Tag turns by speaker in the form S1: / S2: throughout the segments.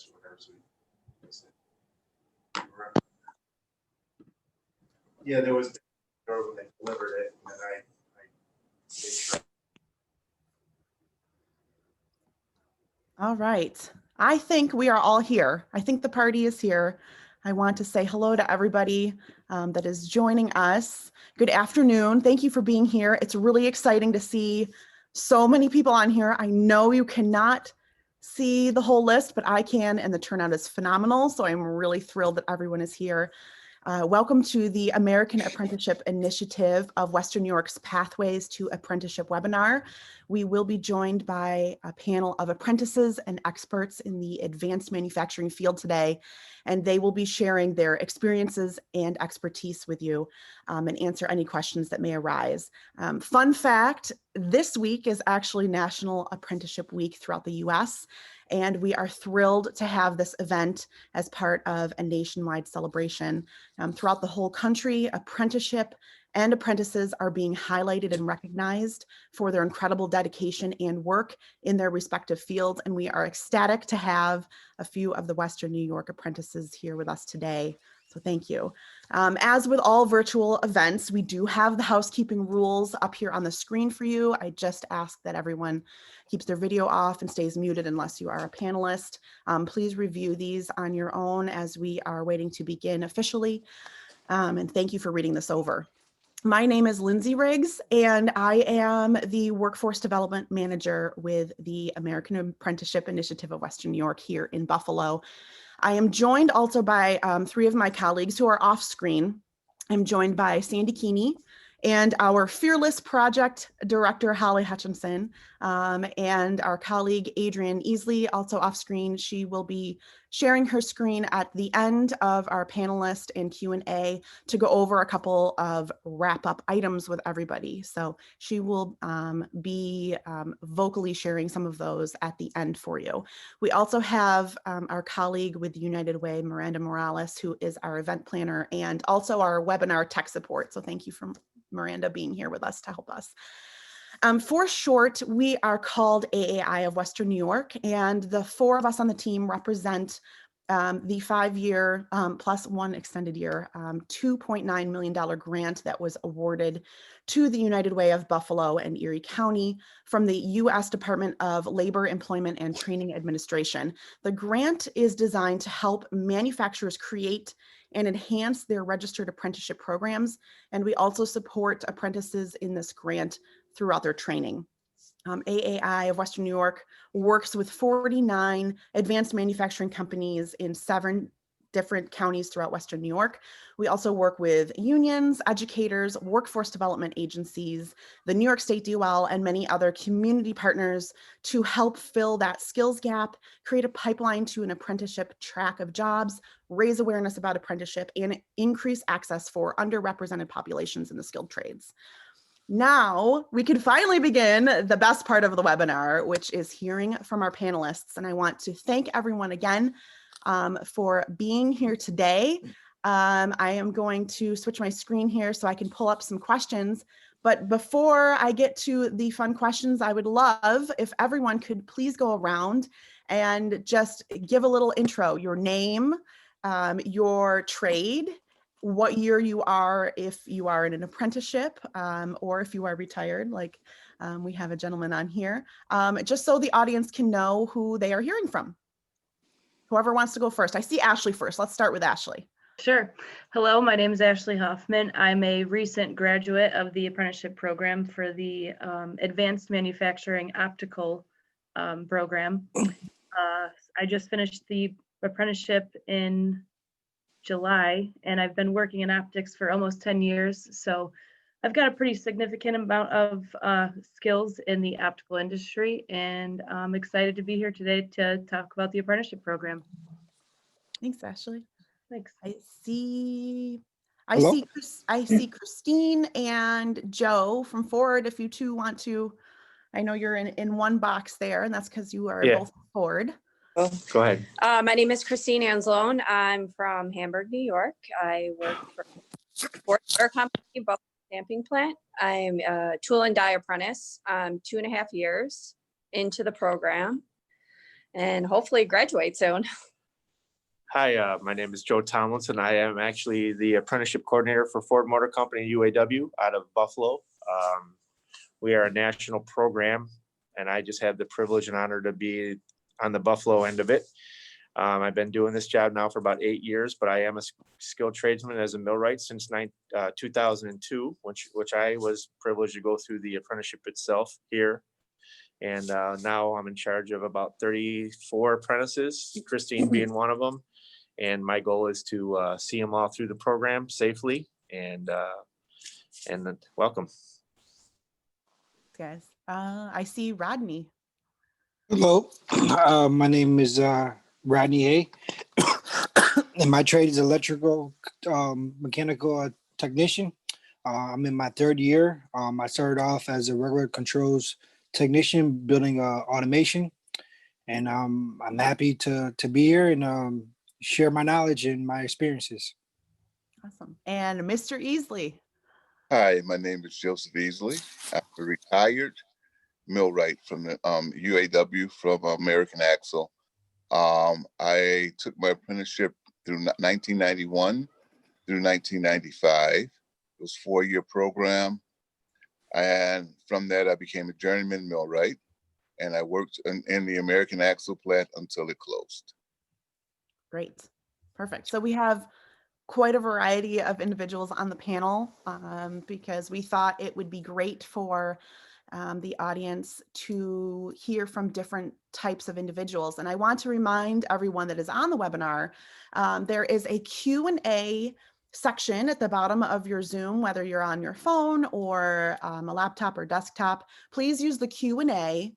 S1: test or whatever. So yeah, there was when they delivered it, and then I made sure.
S2: All right. I think we are all here. I think the party is here. I want to say hello to everybody that is joining us. Good afternoon. Thank you for being here. It's really exciting to see so many people on here. I know you cannot see the whole list, but I can, and the turnout is phenomenal. So I'm really thrilled that everyone is here. Welcome to the American Apprenticeship Initiative of Western New York's Pathways to Apprenticeship webinar. We will be joined by a panel of apprentices and experts in the advanced manufacturing field today, and they will be sharing their experiences and expertise with you and answer any questions that may arise. Fun fact, this week is actually National Apprenticeship Week throughout the US, and we are thrilled to have this event as part of a nationwide celebration. Throughout the whole country, apprenticeship and apprentices are being highlighted and recognized for their incredible dedication and work in their respective fields. And we are ecstatic to have a few of the Western New York apprentices here with us today. So thank you. As with all virtual events, we do have the housekeeping rules up here on the screen for you. I just ask that everyone keeps their video off and stays muted unless you are a panelist. Please review these on your own as we are waiting to begin officially. And thank you for reading this over. My name is Lindsay Riggs, and I am the Workforce Development Manager with the American Apprenticeship Initiative of Western New York here in Buffalo. I am joined also by three of my colleagues who are off screen. I'm joined by Sandy Keeney and our fearless project director, Holly Hutchinson, and our colleague, Adrienne Easley, also off screen. She will be sharing her screen at the end of our panelist and Q&A to go over a couple of wrap-up items with everybody. So she will be vocally sharing some of those at the end for you. We also have our colleague with United Way, Miranda Morales, who is our event planner and also our webinar tech support. So thank you for Miranda being here with us to help us. For short, we are called AAI of Western New York, and the four of us on the team represent the 5-year plus one extended year $2.9 million grant that was awarded to the United Way of Buffalo and Erie County from the U.S. Department of Labor, Employment, and Training Administration. The grant is designed to help manufacturers create and enhance their registered apprenticeship programs, and we also support apprentices in this grant throughout their training. AAI of Western New York works with 49 advanced manufacturing companies in 7 different counties throughout Western New York. We also work with unions, educators, workforce development agencies, the New York State DOL, and many other community partners to help fill that skills gap, create a pipeline to an apprenticeship track of jobs, raise awareness about apprenticeship, and increase access for underrepresented populations in the skilled trades. Now we can finally begin the best part of the webinar, which is hearing from our panelists. And I want to thank everyone again for being here today. I am going to switch my screen here so I can pull up some questions. But before I get to the fun questions, I would love if everyone could please go around and just give a little intro, your name, your trade, what year you are, if you are in an apprenticeship, or if you are retired, like we have a gentleman on here, just so the audience can know who they are hearing from. Whoever wants to go first. I see Ashley first. Let's start with Ashley.
S3: Sure. Hello, my name is Ashley Hoffman. I'm a recent graduate of the apprenticeship program for the Advanced Manufacturing Optical program. I just finished the apprenticeship in July, and I've been working in optics for almost 10 years. So I've got a pretty significant amount of skills in the optical industry, and I'm excited to be here today to talk about the apprenticeship program.
S2: Thanks, Ashley.
S3: Thanks.
S2: I see
S4: Hello?
S2: Christine and Joe from Ford. If you two want to, I know you're in one box there, and that's because you are both Ford.
S4: Go ahead.
S5: My name is Christine Anzalone. I'm from Hamburg, New York. I work for Ford Motor Company, Buffalo Stamping Plant. I'm a tool and die apprentice. I'm 2.5 years into the program. and hopefully graduate soon.
S4: Hi, my name is Joe Tomlinson. I am actually the apprenticeship coordinator for Ford Motor Company UAW out of Buffalo. We are a national program, and I just had the privilege and honor to be on the Buffalo end of it. I've been doing this job now for about 8 years, but I am a skilled tradesman as a millwright since 2002, which I was privileged to go through the apprenticeship itself here. And now I'm in charge of about 34 apprentices, Christine being one of them. And my goal is to see them all through the program safely and welcome.
S2: Guys, I see Rodney.
S6: Hello, my name is Rodney A. And my trade is electrical mechanical technician. I'm in my 3rd year. I started off as a regular controls technician building automation, and I'm happy to be here and share my knowledge and my experiences.
S2: Awesome. And Mr. Easley.
S7: Hi, my name is Joseph Easley. I'm a retired millwright from the UAW from American Axle. I took my apprenticeship through 1991 through 1995. It was a 4-year program. And from that, I became a journeyman millwright. And I worked in the American Axle plant until it closed.
S2: Great. Perfect. So we have quite a variety of individuals on the panel because we thought it would be great for the audience to hear from different types of individuals. And I want to remind everyone that is on the webinar, there is a Q&A section at the bottom of your Zoom, whether you're on your phone or a laptop or desktop. Please use the Q&A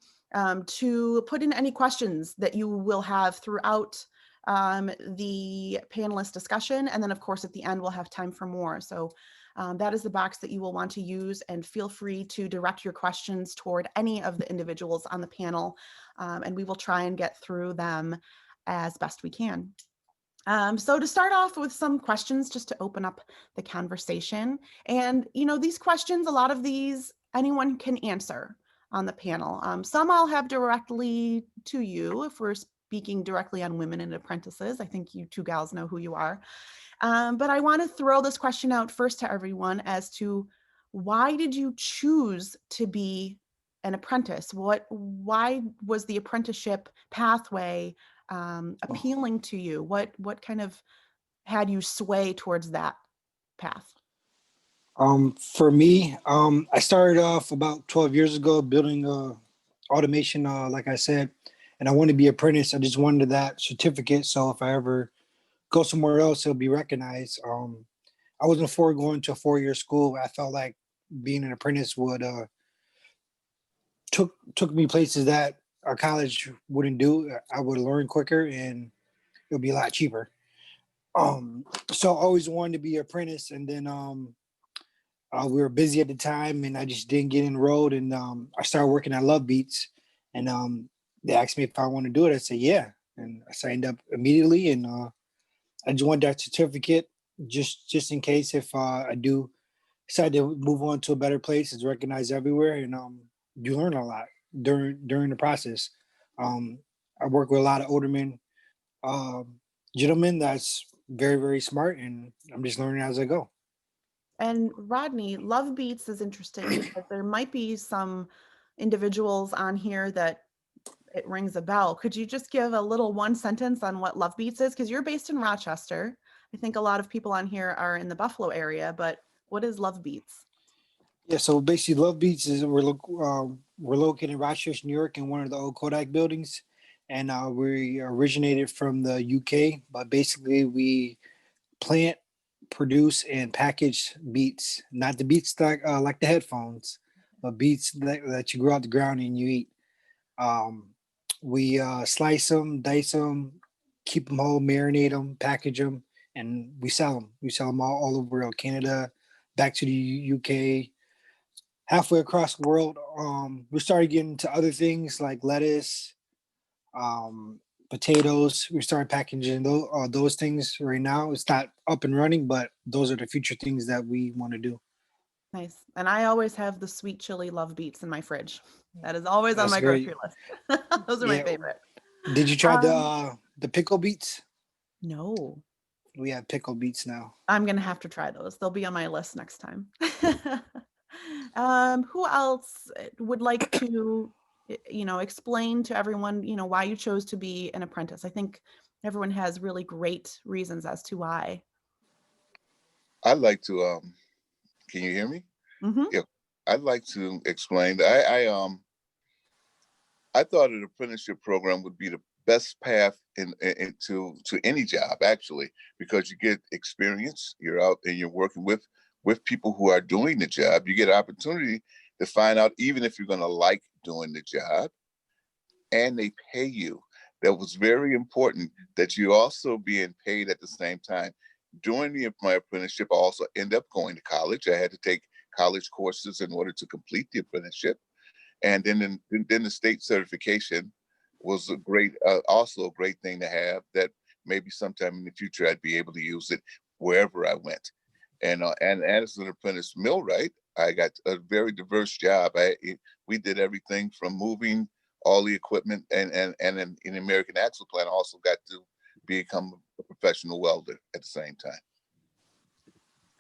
S2: to put in any questions that you will have throughout the panelist discussion. And then of course, at the end, we'll have time for more. So that is the box that you will want to use, and feel free to direct your questions toward any of the individuals on the panel. And we will try and get through them as best we can. So to start off with some questions, just to open up the conversation. And, you know, these questions, a lot of these, anyone can answer on the panel. Some I'll have directly to you if we're speaking directly on women and apprentices. I think you two gals know who you are. But I want to throw this question out first to everyone as to why did you choose to be an apprentice? Why was the apprenticeship pathway appealing to you? What kind of had you sway towards that path?
S6: For me, I started off about 12 years ago building automation, like I said, and I wanted to be an apprentice. I just wanted that certificate, so if I ever go somewhere else, it'll be recognized. I wasn't for going to a 4-year school. I felt like being an apprentice would took me places that a college wouldn't do. I would learn quicker and it would be a lot cheaper. So I always wanted to be an apprentice, and then we were busy at the time and I just didn't get enrolled, and I started working at Beets, and they asked me if I want to do it. I said yeah, and I signed up immediately, and I just want that certificate just in case if I do decide to move on to a better place. It's recognized everywhere, and you learn a lot during the process. I work with a lot of older men, gentlemen that's very, very smart, and I'm just learning as I go.
S2: And Rodney, Beets is interesting because there might be some individuals on here that it rings a bell. Could you just give a little one sentence on what Beets is? Because you're based in Rochester. I think a lot of people on here are in the Buffalo area, but what is Beets?
S6: Yeah, so basically Beets is we're located in Rochester, New York, in one of the old Kodak buildings. And we originated from the UK, but basically we plant, produce, and package beets. Not the beets like the headphones, but beets that you grow out the ground and you eat. We slice them, dice them, keep them whole, marinate them, package them, and we sell them. We sell them all over Canada, back to the UK, halfway across the world. We started getting into other things like lettuce, potatoes. We started packaging those things right now. It's not up and running, but those are the future things that we want to do.
S2: Nice. And I always have the sweet chili Beets in my fridge. That is always on
S6: That's
S2: my
S6: great.
S2: grocery list. Those are my favorite.
S6: Did you try the pickle beets?
S2: No,
S6: We have pickle beets now.
S2: I'm gonna have to try those. They'll be on my list next time. Who else would like to, explain to everyone, why you chose to be an apprentice? I think everyone has really great reasons as to why.
S7: I'd like to, can you hear me?
S2: Mhm.
S7: Yeah, I'd like to explain. I thought an apprenticeship program would be the best path into any job, actually, because you get experience. You're out and you're working with people who are doing the job. You get an opportunity to find out even if you're going to like doing the job, and they pay you. That was very important, that you also being paid at the same time. During my apprenticeship, I also ended up going to college. I had to take college courses in order to complete the apprenticeship. And then the state certification was also a great thing to have, that maybe sometime in the future I'd be able to use it wherever I went. And as an apprentice millwright, I got a very diverse job. We did everything from moving all the equipment, and in the American Axle plant, I also got to become a professional welder at the same time.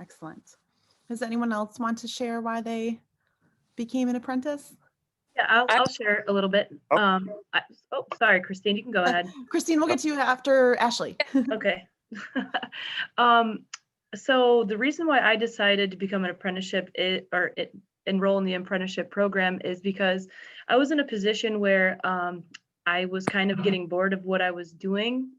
S2: Excellent. Does anyone else want to share why they became an apprentice?
S3: Yeah, I'll share a little bit. Sorry, Christine, you can go ahead.
S2: Christine, we'll get to you after Ashley.
S3: Okay. So the reason why I decided to become an apprenticeship enroll in the apprenticeship program is because I was in a position where I was kind of getting bored of what I was doing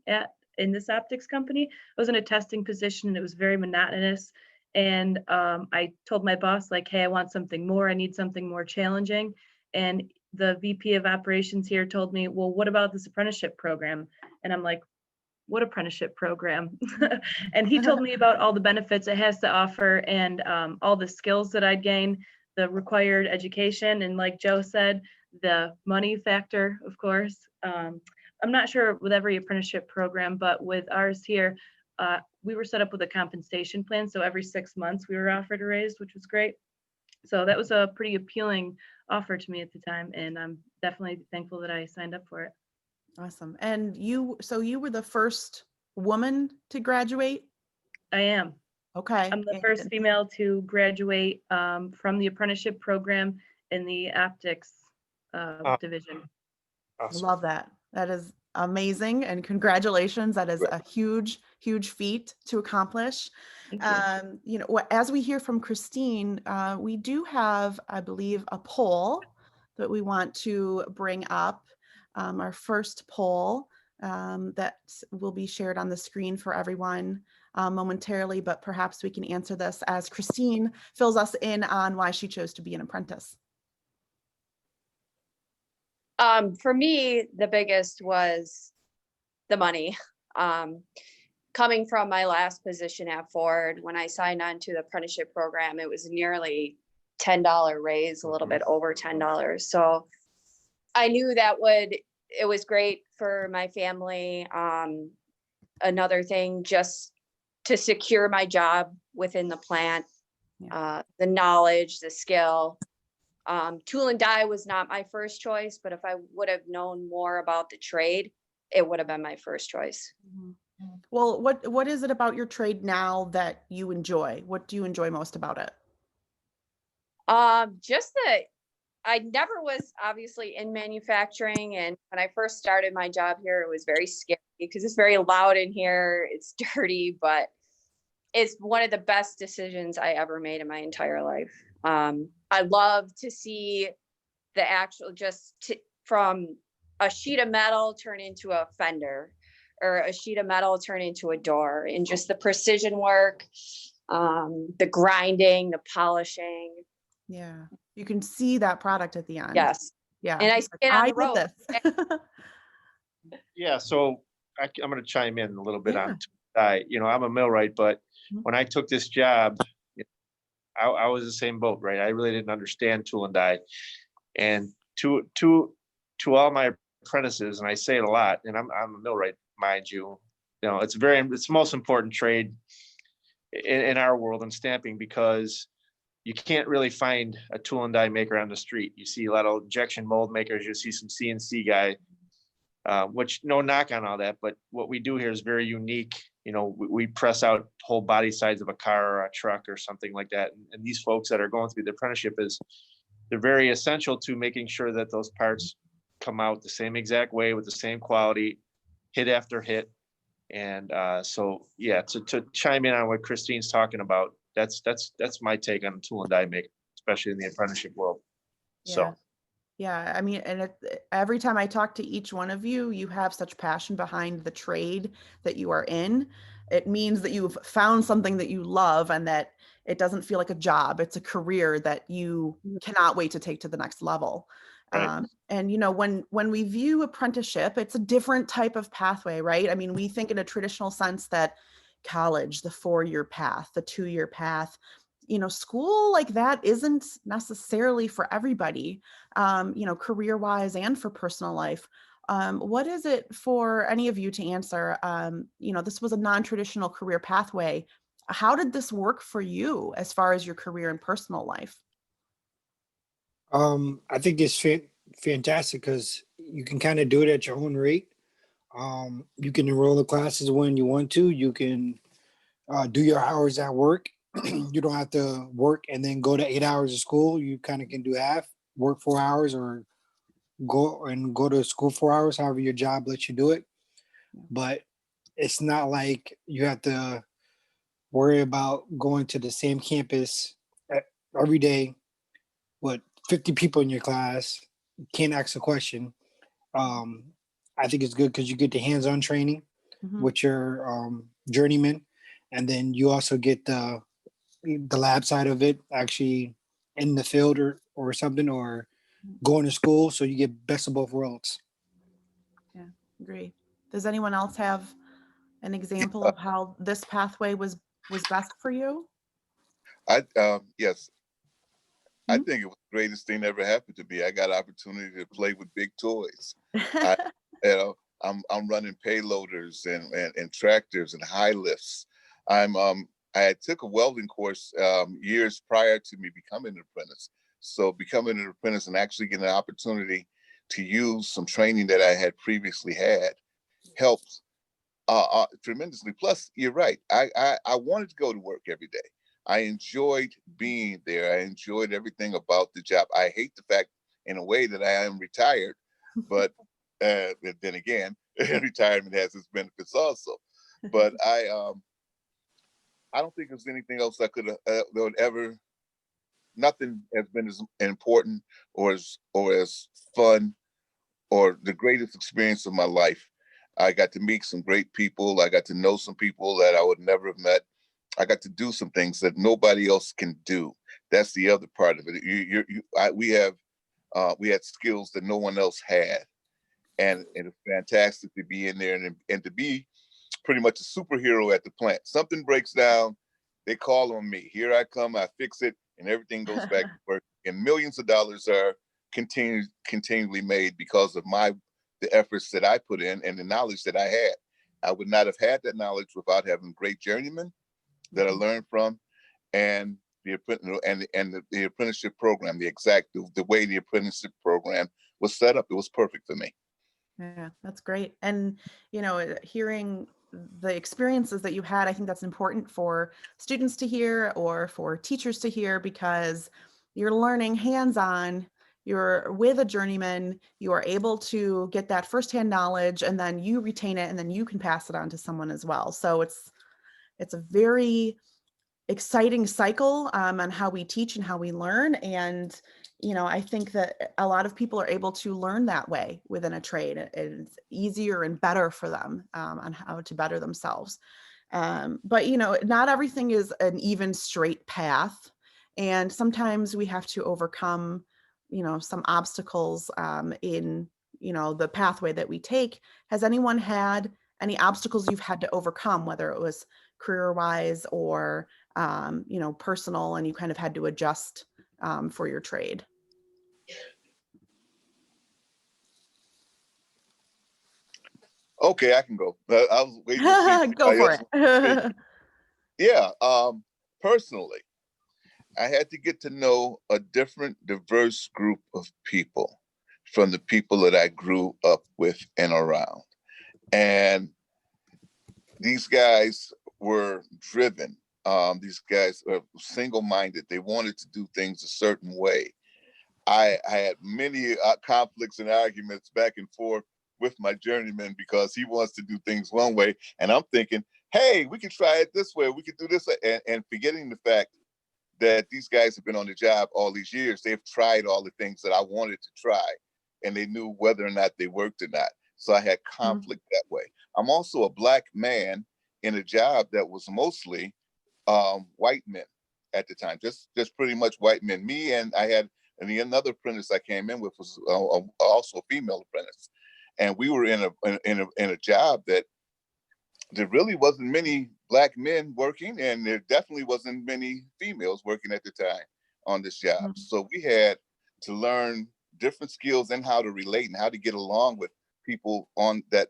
S3: in this optics company. I was in a testing position and it was very monotonous. And I told my boss, like, hey, I want something more. I need something more challenging. And the VP of operations here told me, well, what about this apprenticeship program? And I'm like, what apprenticeship program? And he told me about all the benefits it has to offer and all the skills that I'd gain, the required education, and like Joe said, the money factor, of course. I'm not sure with every apprenticeship program, but with ours here, we were set up with a compensation plan. So every 6 months we were offered a raise, which was great. So that was a pretty appealing offer to me at the time. And I'm definitely thankful that I signed up for it.
S2: Awesome. And you were the first woman to graduate?
S3: I am.
S2: Okay.
S3: I'm the first female to graduate from the apprenticeship program in the optics division.
S4: Awesome.
S2: Love that. That is amazing. And congratulations. That is a huge, huge feat to accomplish. As we hear from Christine, we do have, I believe, a poll that we want to bring up. Our first poll that will be shared on the screen for everyone momentarily, but perhaps we can answer this as Christine fills us in on why she chose to be an apprentice.
S5: For me, the biggest was the money. Coming from my last position at Ford, when I signed on to the apprenticeship program, it was nearly $10 raise, a little bit over $10. So I knew that it was great for my family. Another thing, just to secure my job within the plant, the knowledge, the skill. Tool and die was not my first choice, but if I would have known more about the trade, it would have been my first choice.
S2: Well, what is it about your trade now that you enjoy? What do you enjoy most about it?
S5: Just that I never was obviously in manufacturing. And when I first started my job here, it was very scary because it's very loud in here. It's dirty, but it's one of the best decisions I ever made in my entire life. I love to see the actual, from a sheet of metal turn into a fender, or a sheet of metal turn into a door, and just the precision work, the grinding, the polishing.
S2: Yeah, you can see that product at the end.
S5: Yes.
S2: Yeah.
S5: And I spin on the road.
S4: Yeah, so I'm going to chime in a little bit
S2: Yeah.
S4: on that. I'm a millwright, but when I took this job, I was the same boat, right? I really didn't understand tool and die. And to all my apprentices, and I say it a lot, and I'm a millwright, mind you, it's the most important trade in our world in stamping, because you can't really find a tool and die maker on the street. You see a lot of injection mold makers, you see some CNC guy. which no knock on all that, but what we do here is very unique. You know, we press out whole body sides of a car or a truck or something like that. And these folks that are going through the apprenticeship they're very essential to making sure that those parts come out the same exact way with the same quality, hit after hit. And so, yeah, to chime in on what Christine's talking about, that's my take on tool and die making, especially in the apprenticeship world. So.
S2: Yeah, I mean, and every time I talk to each one of you, you have such passion behind the trade that you are in. It means that you've found something that you love and that it doesn't feel like a job. It's a career that you cannot wait to take to the next level.
S4: Right.
S2: And, you know, when we view apprenticeship, it's a different type of pathway, right? I mean, we think in a traditional sense that college, the 4-year path, the 2-year path, you know, school like that isn't necessarily for everybody, you know, career wise and for personal life. What is it for any of you to answer? You know, this was a non-traditional career pathway. How did this work for you as far as your career and personal life?
S6: I think it's fantastic because you can kind of do it at your own rate. You can enroll the classes when you want to. You can do your hours at work. You don't have to work and then go to 8 hours of school. You kind of can do half, work 4 hours, or go to school 4 hours, however your job lets you do it. But it's not like you have to worry about going to the same campus every day with 50 people in your class. You can't ask a question. I think it's good because you get the hands-on training with your journeyman, and then you also get the lab side of it, actually in the field or something, or going to school. So you get best of both worlds.
S2: Yeah, agree. Does anyone else have an example of how this pathway was best for you?
S7: Yes, I think it was the greatest thing that ever happened to me. I got an opportunity to play with big toys. I, you know, I'm running payloaders and tractors and high lifts. I took a welding course years prior to me becoming an apprentice. So becoming an apprentice and actually getting an opportunity to use some training that I had previously had helped tremendously. Plus, you're right. I wanted to go to work every day. I enjoyed being there. I enjoyed everything about the job. I hate the fact, in a way, that I am retired, but then again, retirement has its benefits also. But I don't think there's anything else I could that would ever. Nothing has been as important or as fun or the greatest experience of my life. I got to meet some great people. I got to know some people that I would never have met. I got to do some things that nobody else can do. That's the other part of it. We had skills that no one else had, and it's fantastic to be in there and to be pretty much a superhero at the plant. Something breaks down, they call on me. Here I come, I fix it, and everything goes back to work. And millions of dollars are continually made because of the efforts that I put in and the knowledge that I had. I would not have had that knowledge without having great journeymen that I learned from, and the apprenticeship program. The way the apprenticeship program was set up, it was perfect for me.
S2: Yeah, that's great. And, you know, hearing the experiences that you had, I think that's important for students to hear or for teachers to hear, because you're learning hands-on, you're with a journeyman, you are able to get that firsthand knowledge, and then you retain it, and then you can pass it on to someone as well. So it's a very exciting cycle on how we teach and how we learn. And, you know, I think that a lot of people are able to learn that way within a trade. It's easier and better for them on how to better themselves. But, you know, not everything is an even straight path. And sometimes we have to overcome, you know, some obstacles in, you know, the pathway that we take. Has anyone had any obstacles you've had to overcome, whether it was career-wise or you know, personal, and you kind of had to adjust for your trade?
S7: Okay, I can go. I was waiting to see.
S2: Go for it.
S7: Yeah, personally, I had to get to know a different, diverse group of people from the people that I grew up with and around. And these guys were driven. These guys are single-minded. They wanted to do things a certain way. I had many conflicts and arguments back and forth with my journeyman because he wants to do things one way. And I'm thinking, hey, we can try it this way. We could do this. And forgetting the fact that these guys have been on the job all these years. They've tried all the things that I wanted to try, and they knew whether or not they worked or not. So I had conflict that way. I'm also a Black man in a job that was mostly white men at the time, just pretty much white men. Me and I had, and the another apprentice I came in with was also a female apprentice, and we were in a job that there really wasn't many Black men working, and there definitely wasn't many females working at the time on this job. So we had to learn different skills and how to relate and how to get along with people on that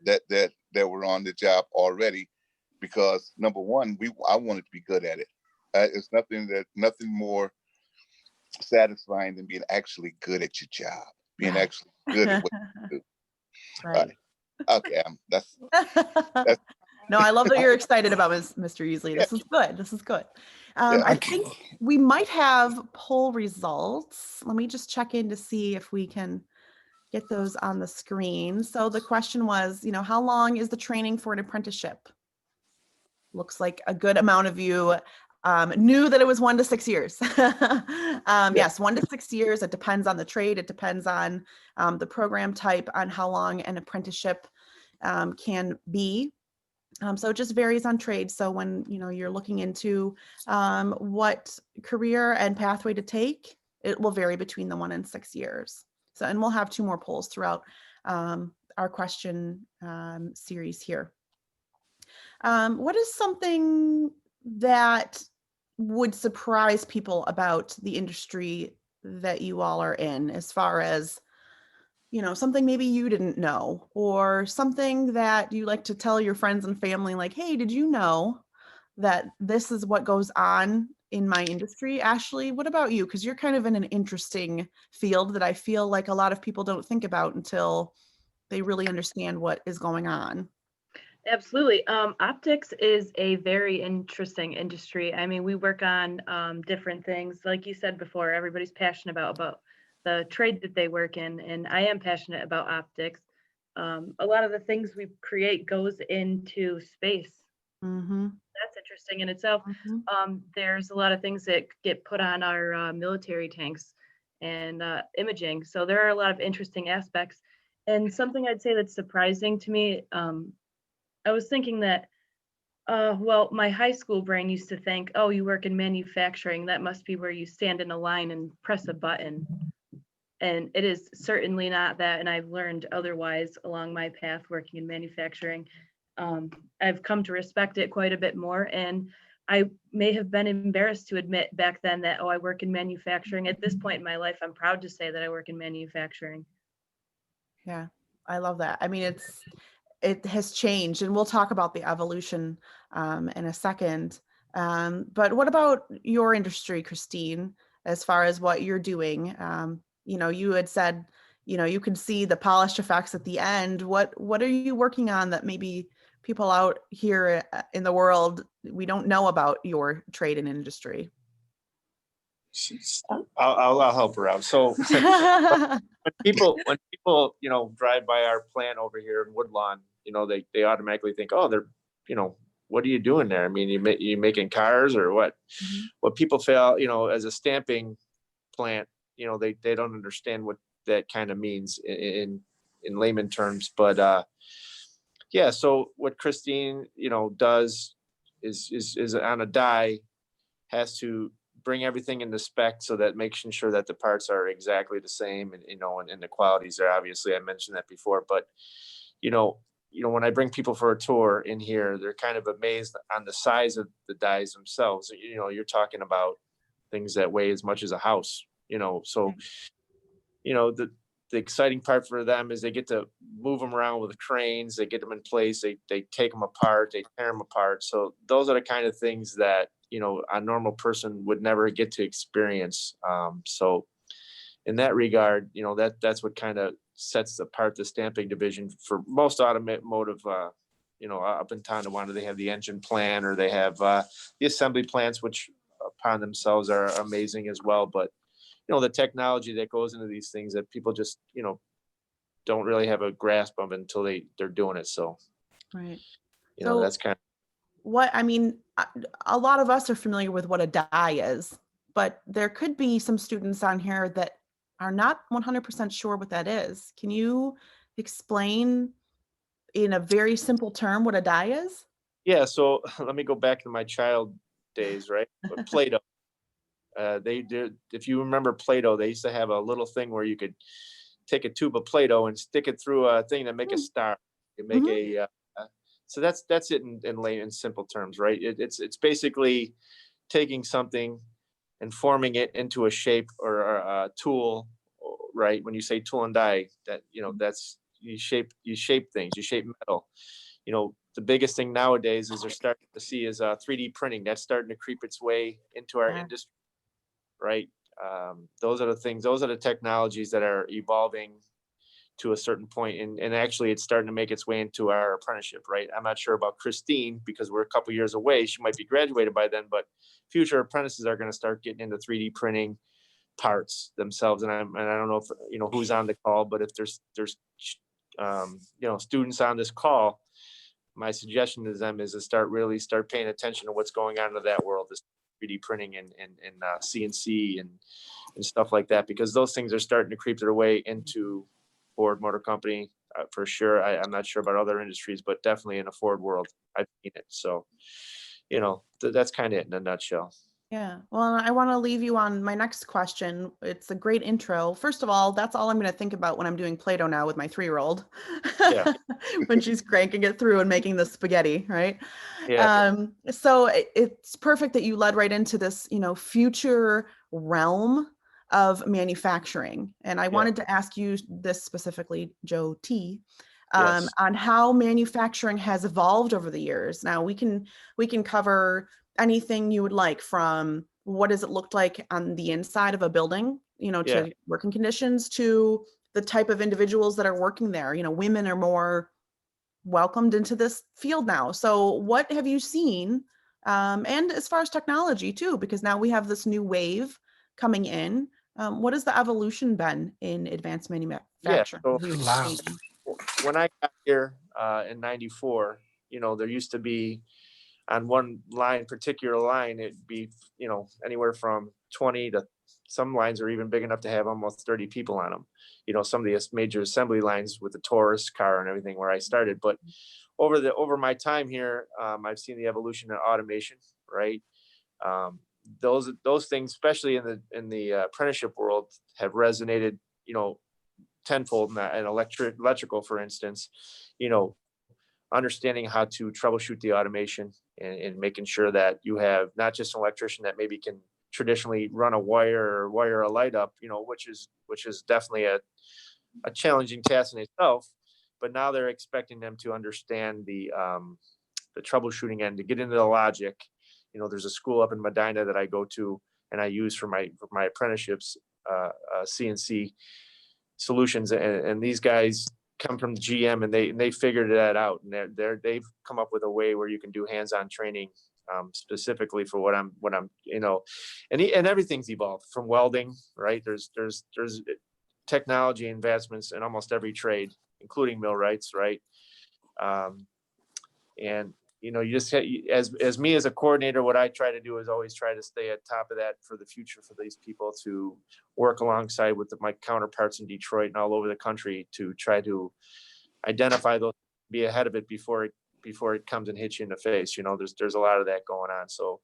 S7: were on the job already, because number one, I wanted to be good at it. It's nothing more satisfying than being actually good at your job, being actually good at what you do.
S2: Right.
S7: Okay, that's
S2: No, I love that you're excited about Mr. Easley. This is good. This is good. I think we might have poll results. Let me just check in to see if we can get those on the screen. So the question was, how long is the training for an apprenticeship? Looks like a good amount of you knew that it was 1 to 6 years. Yes, 1 to 6 years. It depends on the trade. It depends on the program type, on how long an apprenticeship can be. So it just varies on trade. So when you're looking into what career and pathway to take, it will vary between the 1 and 6 years. So, and we'll have 2 more polls throughout our question series here. What is something that would surprise people about the industry that you all are in, as far as something maybe you didn't know, or something that you like to tell your friends and family, like, hey, did you know that this is what goes on in my industry? Ashley, what about you? Because you're kind of in an interesting field that I feel like a lot of people don't think about until they really understand what is going on.
S3: Absolutely. Optics is a very interesting industry. I mean, we work on different things. Like you said before, everybody's passionate about the trade that they work in, and I am passionate about optics. A lot of the things we create goes into space. That's interesting in itself. There's a lot of things that get put on our military tanks and imaging. So there are a lot of interesting aspects. And something I'd say that's surprising to me, I was thinking that, well, my high school brain used to think, oh, you work in manufacturing, that must be where you stand in a line and press a button. And it is certainly not that. And I've learned otherwise along my path working in manufacturing. I've come to respect it quite a bit more. And I may have been embarrassed to admit back then that, oh, I work in manufacturing. At this point in my life, I'm proud to say that I work in manufacturing.
S2: Yeah, I love that. I mean, it has changed, and we'll talk about the evolution in a second. But what about your industry, Christine, as far as what you're doing? You had said, you can see the polished effects at the end. What are you working on that maybe people out here in the world, we don't know about your trade and industry?
S4: I'll help her out. So when people drive by our plant over here in Woodlawn, they automatically think, oh, they're, what are you doing there? I mean, you making cars or what? What people fail, as a stamping plant, they don't understand what that kind of means in layman terms. But yeah, so what Christine, does is on a die, has to bring everything into spec so that making sure that the parts are exactly the same, and and the qualities are, obviously I mentioned that before, but when I bring people for a tour in here, they're kind of amazed on the size of the dies themselves. You're talking about things that weigh as much as a house, so the exciting part for them is they get to move them around with the cranes, they get them in place, they take them apart, they tear them apart. So those are the kind of things that a normal person would never get to experience. So in that regard, that's what kind of sets apart the stamping division for most automotive, up in Tonawanda. They have the engine plan, or they have the assembly plants, which upon themselves are amazing as well. But, the technology that goes into these things that people just, don't really have a grasp of until they're doing it. So,
S2: Right. So
S4: that's kind of.
S2: A lot of us are familiar with what a die is, but there could be some students on here that are not 100% sure what that is. Can you explain in a very simple term what a die is?
S4: Yeah. So let me go back to my child days, right? But Play-Doh. They did, if you remember Play-Doh, they used to have a little thing where you could take a tube of Play-Doh and stick it through a thing to make a star. You make so that's it in simple terms, right? It's basically taking something and forming it into a shape or a tool, right? When you say tool and die, that that's you shape things, you shape metal. The biggest thing nowadays is they're starting to see is 3D printing. That's starting to creep its way into our industry, right? Those are the things, those are the technologies that are evolving to a certain point, and actually it's starting to make its way into our apprenticeship, right? I'm not sure about Christine because we're a couple years away. She might be graduated by then, but future apprentices are going to start getting into 3D printing parts themselves. And I don't know if who's on the call, but if there's students on this call, my suggestion to them is to start paying attention to what's going on in that world, this 3D printing and CNC and stuff like that, because those things are starting to creep their way into Ford Motor Company for sure. I'm not sure about other industries, but definitely in a Ford world, I've seen it. So, that's kind of it in a nutshell.
S2: Yeah. Well, I want to leave you on my next question. It's a great intro. First of all, that's all I'm going to think about when I'm doing Play-Doh now with my 3-year-old.
S4: Yeah.
S2: When she's cranking it through and making the spaghetti, right?
S4: Yeah.
S2: So it's perfect that you led right into this, future realm of manufacturing. And I wanted to ask you this specifically, Joe T,
S4: Yes.
S2: on how manufacturing has evolved over the years. Now we can cover anything you would like, from what does it look like on the inside of a building, to working conditions, to the type of individuals that are working there. Women are more welcomed into this field now. So what have you seen? And as far as technology too, because now we have this new wave coming in. What has the evolution been in advanced manufacturing?
S4: So
S6: Loud.
S4: when I got here in '94, there used to be on one particular line, it'd be, anywhere from 20 to some lines are even big enough to have almost 30 people on them. Some of the major assembly lines with the Taurus car and everything where I started. But over my time here, I've seen the evolution of automation, right? Those things, especially in the apprenticeship world, have resonated, tenfold in electrical, for instance, understanding how to troubleshoot the automation and making sure that you have not just an electrician that maybe can traditionally run a wire or wire a light up, which is definitely a challenging task in itself. But now they're expecting them to understand the troubleshooting end, to get into the logic. There's a school up in Medina that I go to and I use for my apprenticeships, CNC solutions, and these guys come from the GM and they figured that out, and they've come up with a way where you can do hands-on training specifically for what I'm and everything's evolved from welding, right? There's technology advancements in almost every trade, including millwrights, right? And you just as me as a coordinator, what I try to do is always try to stay at top of that for the future, for these people to work alongside with my counterparts in Detroit and all over the country to try to identify those, be ahead of it before it comes and hits you in the face. There's a lot of that going on. So,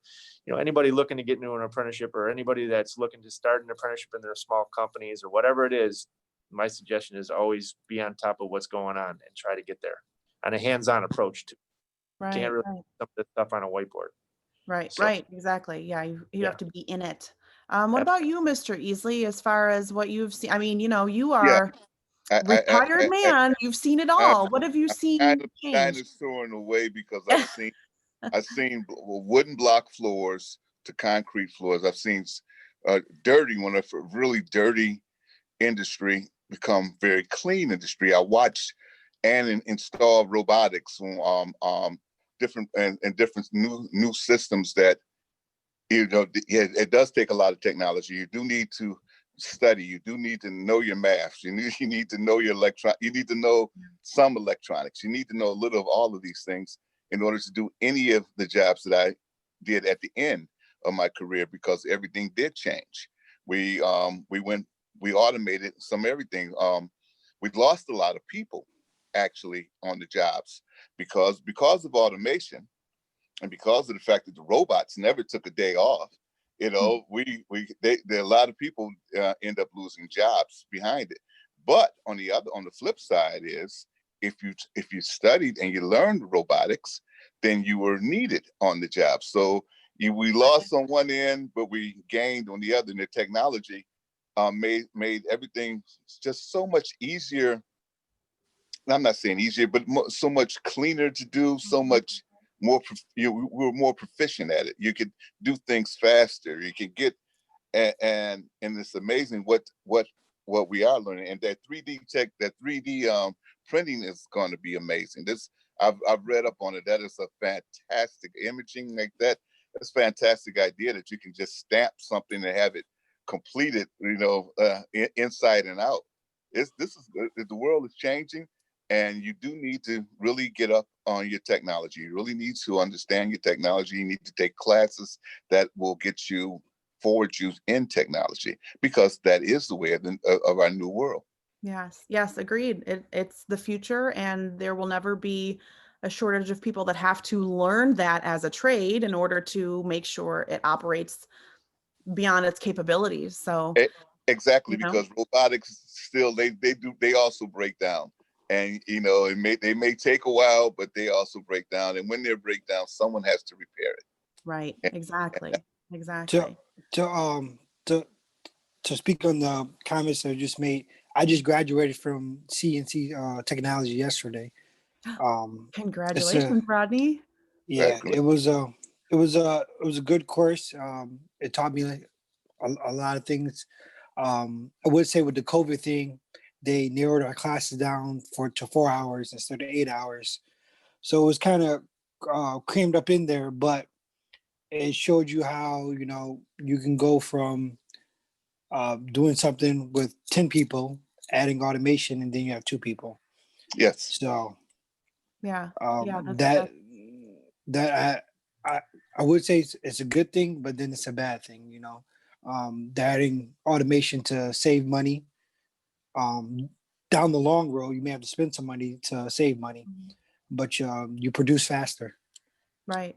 S4: anybody looking to get into an apprenticeship, or anybody that's looking to start an apprenticeship in their small companies or whatever it is, my suggestion is always be on top of what's going on and try to get there on a hands-on approach too.
S2: Right.
S4: Can't really put this stuff on a whiteboard.
S2: Right.
S4: So,
S2: right. Exactly. Yeah. You have to be in it. What about you, Mr. Easley, as far as what you've seen? I mean, you are retired man. You've seen it all. What have you seen change?
S7: Kind of throwing away because I've seen wooden block floors to concrete floors. I've seen dirty, really dirty industry become very clean industry. I watched and install robotics, different and different new systems that, you know, it does take a lot of technology. You do need to study. You do need to know your math. You need to know your you need to know some electronics. You need to know a little of all of these things in order to do any of the jobs that I did at the end of my career, because everything did change. We automated some everything. We lost a lot of people actually on the jobs because of automation, and because of the fact that the robots never took a day off. You know, there a lot of people end up losing jobs behind it. But on the flip side is, if you studied and you learned robotics, then you were needed on the job. So we lost on one end, but we gained on the other. And the technology made everything just so much easier. I'm not saying easier, but so much cleaner to do, so much more, we were more proficient at it. You could do things faster. You could get, and it's amazing what we are learning. And that 3D tech, that 3D printing is going to be amazing. I've read up on it. That is a fantastic imaging like that. That's a fantastic idea that you can just stamp something and have it completed, you know, inside and out. The world is changing. And you do need to really get up on your technology. You really need to understand your technology. You need to take classes that will get you forward use in technology, because that is the way of our new world.
S2: Yes, agreed. It's the future, and there will never be a shortage of people that have to learn that as a trade in order to make sure it operates beyond its capabilities. So
S7: exactly,
S2: you know,
S7: because robotics still they also break down. And you know, they may take a while, but they also break down. And when they break down, someone has to repair it.
S2: right, exactly.
S6: To to to speak on the comments I just made, I just graduated from CNC technology yesterday. It's
S2: Congratulations, Rodney.
S6: yeah, it was a good course. It taught me a lot of things. I would say with the COVID thing, they narrowed our classes down to 4 hours instead of 8 hours. So it was kind of crammed up in there, but it showed you how, you know, you can go from doing something with 10 people, adding automation, and then you have 2 people.
S7: Yes.
S6: So
S2: Yeah,
S6: that I would say it's a good thing, but then it's a bad thing, you know. Adding automation to save money. Down the long road, you may have to spend some money to save money, but you produce faster.
S2: right.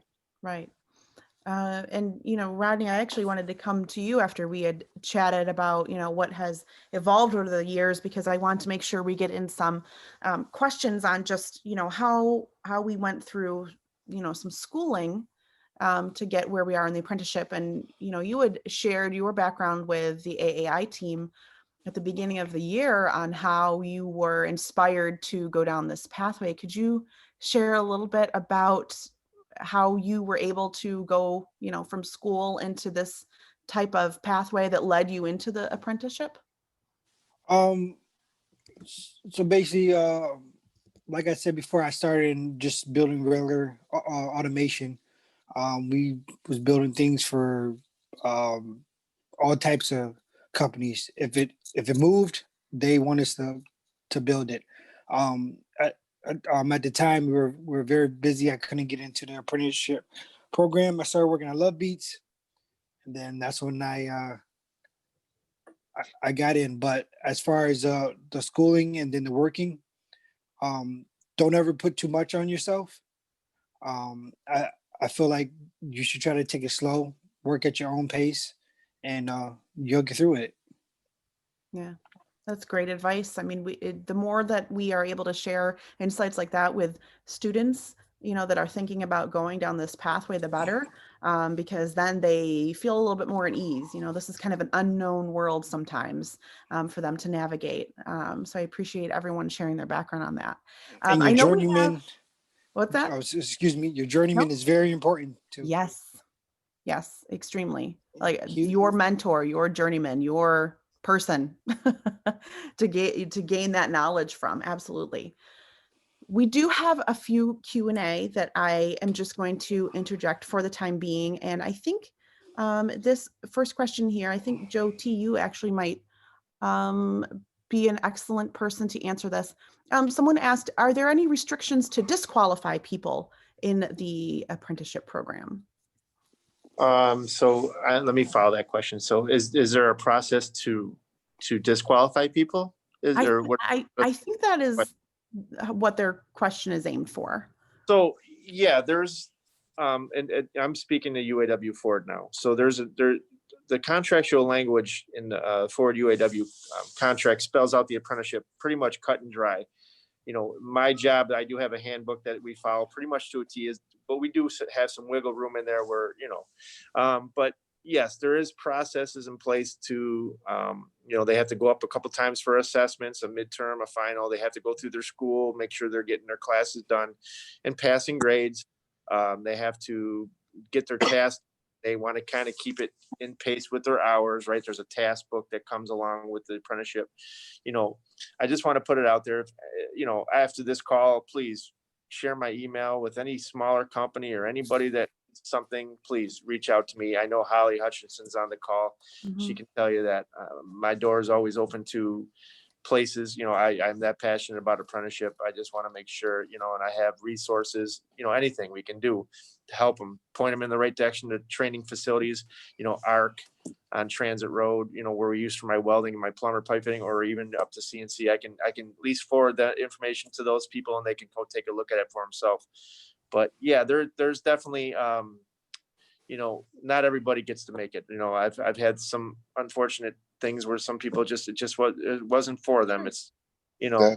S2: And, you know, Rodney, I actually wanted to come to you after we had chatted about, you know, what has evolved over the years, because I want to make sure we get in some questions on just, you know, how we went through, you know, some schooling to get where we are in the apprenticeship. And, you know, you had shared your background with the AAI team at the beginning of the year on how you were inspired to go down this pathway. Could you share a little bit about how you were able to go, you know, from school into this type of pathway that led you into the apprenticeship?
S6: Um, so basically, like I said before, I started in just building regular automation. We was building things for all types of companies. If it moved, they want us to build it. At the time, we were very busy. I couldn't get into the apprenticeship program. I started working. I love Beets, and then that's when I got in. But as far as the schooling and then the working, don't ever put too much on yourself. I feel like you should try to take it slow, work at your own pace, and you'll get through it.
S2: Yeah, that's great advice. I mean, the more that we are able to share insights like that with students, you know, that are thinking about going down this pathway, the better, because then they feel a little bit more at ease. You know, this is kind of an unknown world sometimes for them to navigate. So I appreciate everyone sharing their background on that.
S6: And your
S2: I know we
S6: journeyman,
S2: have, what's that?
S6: excuse me, your
S2: No?
S6: journeyman is very important too.
S2: Yes, extremely. Like
S6: He-
S2: your mentor, your journeyman, your person to gain that knowledge from. Absolutely. We do have a few Q&A that I am just going to interject for the time being. And I think this first question here, I think Joe T, you actually might be an excellent person to answer this. Someone asked, are there any restrictions to disqualify people in the apprenticeship program?
S4: Let me follow that question. So is there a process to disqualify people? Is there what?
S2: I think that is what their question is aimed for.
S4: So yeah, there's and I'm speaking to UAW Ford now. So the contractual language in the Ford UAW contract spells out the apprenticeship pretty much cut and dry. You know, my job, I do have a handbook that we follow pretty much to a T, but we do have some wiggle room in there where, you know, but yes, there is processes in place to, you know, they have to go up a couple times for assessments, a midterm, a final. They have to go through their school, make sure they're getting their classes done and passing grades. They have to get their tasks. They want to kind of keep it in pace with their hours, right? There's a task book that comes along with the apprenticeship. You know, I just want to put it out there. You know, after this call, please share my email with any smaller company or anybody that something, please reach out to me. I know Holly Hutchinson's on the call. She can tell you that my door is always open to places. You know, I'm that passionate about apprenticeship. I just want to make sure, you know, and I have resources, you know, anything we can do to help them, point them in the right direction to training facilities, you know, ARC on Transit Road, you know, where we use for my welding and my plumber pipe fitting, or even up to CNC. I can at least forward that information to those people and they can go take a look at it for themselves. But yeah, there's definitely, you know, not everybody gets to make it. You know, I've had some unfortunate things where some people it wasn't for them. It's, you know,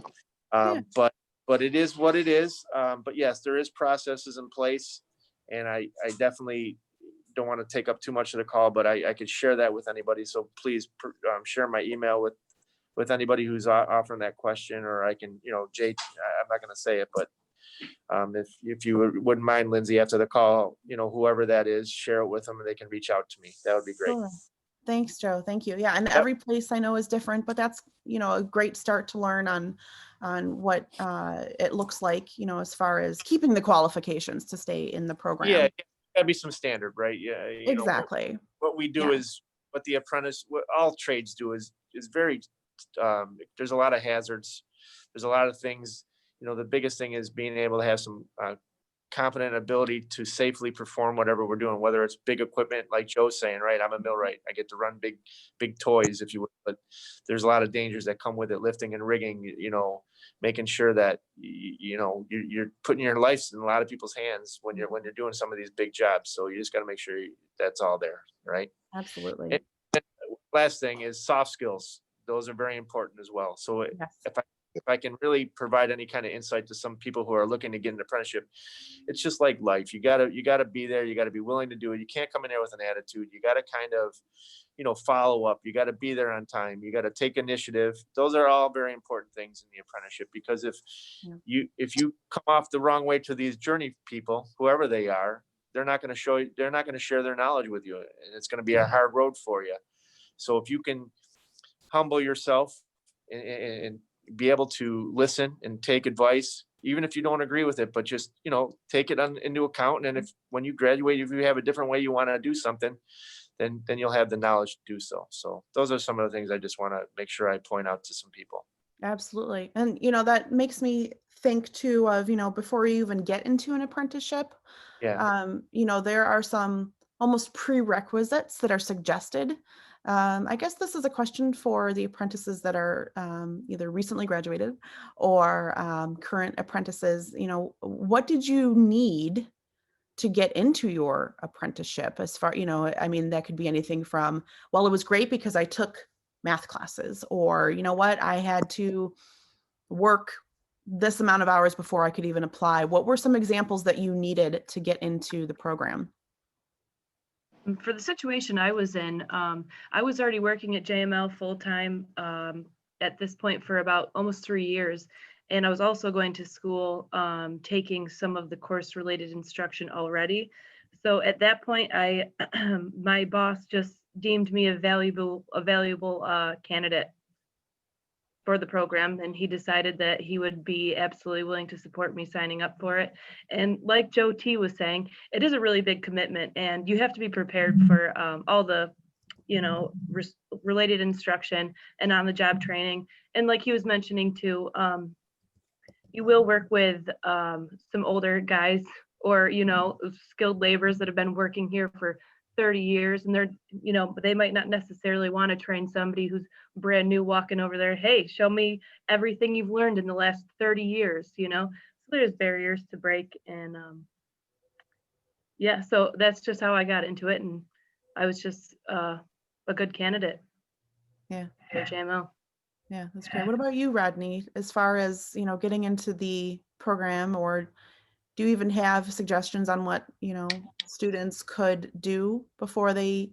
S4: but it is what it is. But yes, there is processes in place, and I definitely don't want to take up too much of the call, but I could share that with anybody. So please share my email with anybody who's offering that question, or I can, you know, Jay, I'm not going to say it, but if you wouldn't mind, Lindsay, after the call, you know, whoever that is, share it with them and they can reach out to me. That would be great.
S2: Sure. Thanks, Joe. Thank you. Yeah. And every place I know is different, but that's, you know, a great start to learn on what it looks like, you know, as far as keeping the qualifications to stay in the program.
S4: Yeah. Gotta be some standard, right? Yeah.
S2: Exactly.
S4: Know, what we do is what the apprentice, what all trades do is very, there's a lot of hazards. There's a lot of things, you know, the biggest thing is being able to have some competent ability to safely perform whatever we're doing, whether it's big equipment, like Joe's saying, right? I'm a millwright. I get to run big toys, if you would, but there's a lot of dangers that come with it, lifting and rigging, you know, making sure that, you know, you're putting your life in a lot of people's hands when you're doing some of these big jobs. So you just got to make sure that's all there, right?
S2: Absolutely.
S4: And last thing is soft skills. Those are very important as well. So if I can really provide any kind of insight to some people who are looking to get an apprenticeship, it's just like life. You gotta be there. You gotta be willing to do it. You can't come in there with an attitude. You gotta kind of, you know, follow up. You gotta be there on time. You gotta take initiative. Those are all very important things in the apprenticeship, because if you come off the wrong way to these journey people, whoever they are, they're not going to share their knowledge with you, and it's going to be a hard road for you. So if you can humble yourself and be able to listen and take advice, even if you don't agree with it, but just, you know, take it into account. And if when you graduate, if you have a different way you want to do something, then you'll have the knowledge to do so. So those are some of the things I just want to make sure I point out to some people.
S2: Absolutely. And, you know, that makes me think too of, you know, before you even get into an apprenticeship, you know, there are some almost prerequisites that are suggested. I guess this is a question for the apprentices that are either recently graduated or current apprentices. You know, what did you need to get into your apprenticeship? As far, you know, I mean, that could be anything from, well, it was great because I took math classes, or, you know what, I had to work this amount of hours before I could even apply. What were some examples that you needed to get into the program?
S3: For the situation I was in, I was already working at JML full-time at this point for about almost 3 years. And I was also going to school, taking some of the course-related instruction already. So at that point, my boss just deemed me a valuable candidate for the program, and he decided that he would be absolutely willing to support me signing up for it. And like Joe T was saying, it is a really big commitment, and you have to be prepared for all the, you know, related instruction and on the job training. And like he was mentioning too, you will work with some older guys, or, you know, skilled laborers that have been working here for 30 years, and they're, you know, they might not necessarily want to train somebody who's brand new walking over there. Hey, show me everything you've learned in the last 30 years, you know. So there's barriers to break. And yeah, so that's just how I got into it, and I was just a good candidate.
S2: Yeah.
S3: For JMO.
S2: Yeah, that's great. What about you, Rodney? As far as, you know, getting into the program, or do you even have suggestions on what, you know, students could do before they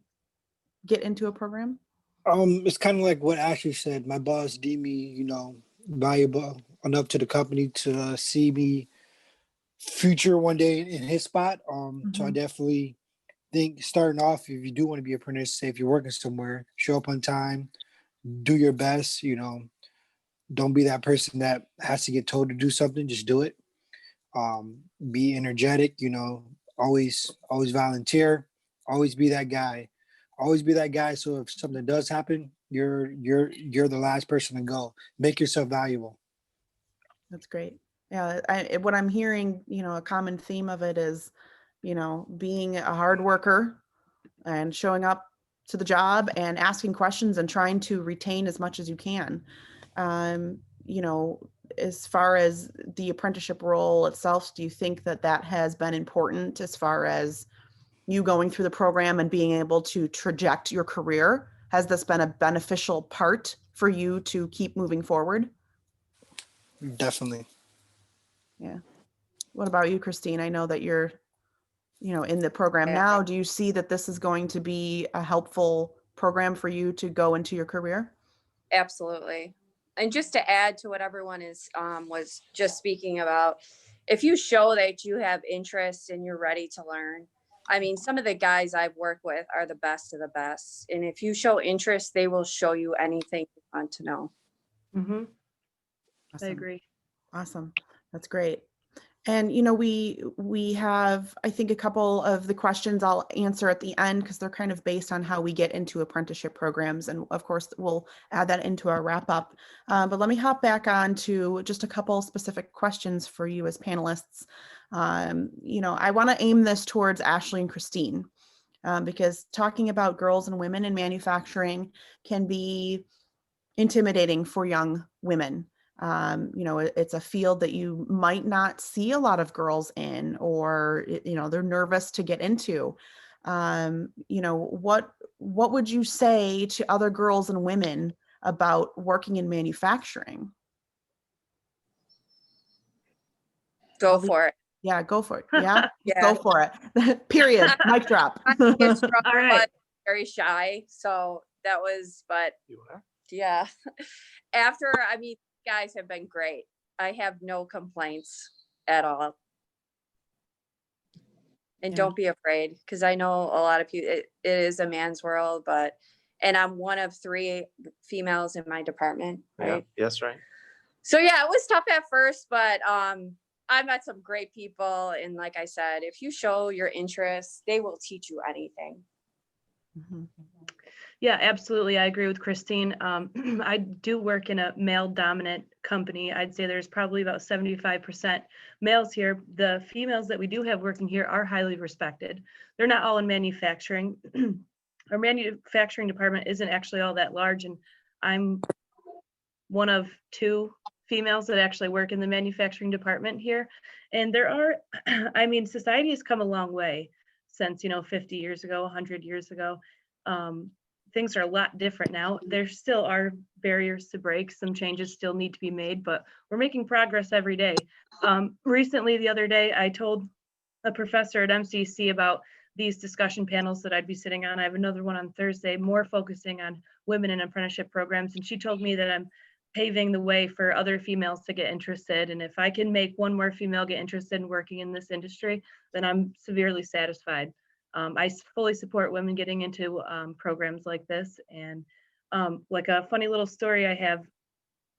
S2: get into a program?
S6: It's kind of like what Ashley said. My boss deemed me, you know, valuable enough to the company to see me future one day in his spot. So I definitely think starting off, if you do want to be an apprentice, say if you're working somewhere, show up on time, do your best, you know, don't be that person that has to get told to do something, just do it. Be energetic, you know, always volunteer, always be that guy. Always be that guy. So if something does happen, you're the last person to go. Make yourself valuable.
S2: That's great. Yeah, what I'm hearing, you know, a common theme of it is, you know, being a hard worker and showing up to the job and asking questions and trying to retain as much as you can. You know, as far as the apprenticeship role itself, do you think that that has been important as far as you going through the program and being able to traject your career? Has this been a beneficial part for you to keep moving forward?
S6: Definitely.
S2: Yeah. What about you, Christine? I know that you're, you know, in the program now. Do you see that this is going to be a helpful program for you to go into your career?
S5: Absolutely. And just to add to what everyone is was just speaking about, if you show that you have interest and you're ready to learn, I mean, some of the guys I've worked with are the best of the best. And if you show interest, they will show you anything you want to know.
S3: Mm-hmm.
S2: Awesome.
S3: I agree.
S2: Awesome. That's great. And, you know, we have, I think, a couple of the questions I'll answer at the end because they're kind of based on how we get into apprenticeship programs. And of course, we'll add that into our wrap up. But let me hop back on to just a couple specific questions for you as panelists. You know, I want to aim this towards Ashley and Christine because talking about girls and women in manufacturing can be intimidating for young women. You know, it's a field that you might not see a lot of girls in, or, you know, they're nervous to get into. You know, what would you say to other girls and women about working in manufacturing?
S5: Go for it.
S2: Yeah, go for it. Yeah,
S5: Yeah.
S2: go for it. Period. Mic drop.
S5: It's rough,
S3: All right.
S5: but very shy. So that was, but
S4: You are?
S5: yeah. After, I mean, guys have been great. I have no complaints at all. And
S2: Yeah.
S5: don't be afraid, because I know a lot of people, it is a man's world, but, and I'm one of 3 females in my department, right?
S4: Yeah. Yes, right.
S5: So yeah, it was tough at first, but I met some great people. And like I said, if you show your interest, they will teach you anything.
S2: Mhm.
S3: Yeah, absolutely. I agree with Christine. I do work in a male dominant company. I'd say there's probably about 75% males here. The females that we do have working here are highly respected. They're not all in manufacturing. Our manufacturing department isn't actually all that large, and I'm one of 2 females that actually work in the manufacturing department here. And there are, I mean, society has come a long way since, you know, 50 years ago, 100 years ago. Things are a lot different now. There still are barriers to break. Some changes still need to be made, but we're making progress every day. Recently, the other day, I told a professor at MCC about these discussion panels that I'd be sitting on. I have another one on Thursday, more focusing on women in apprenticeship programs. And she told me that I'm paving the way for other females to get interested. And if I can make one more female get interested in working in this industry, then I'm severely satisfied. I fully support women getting into programs like this. And like a funny little story I have,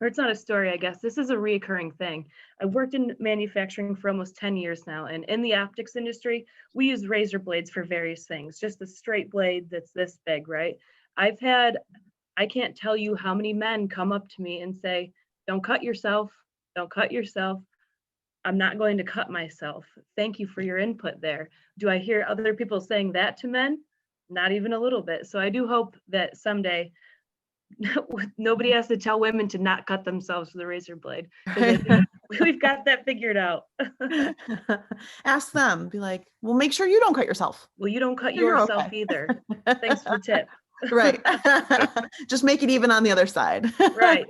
S3: or it's not a story, I guess. This is a reoccurring thing. I've worked in manufacturing for almost 10 years now. And in the optics industry, we use razor blades for various things, just a straight blade that's this big, right? I can't tell you how many men come up to me and say, don't cut yourself, don't cut yourself. I'm not going to cut myself. Thank you for your input there. Do I hear other people saying that to men? Not even a little bit. So I do hope that someday nobody has to tell women to not cut themselves with a razor blade, because we've got that figured out.
S2: Ask them, be like, well, make sure you don't cut yourself.
S3: Well, you don't cut
S2: You're
S3: yourself
S2: okay.
S3: either. Thanks for the tip.
S2: Right. Just make it even on the other side.
S3: Right.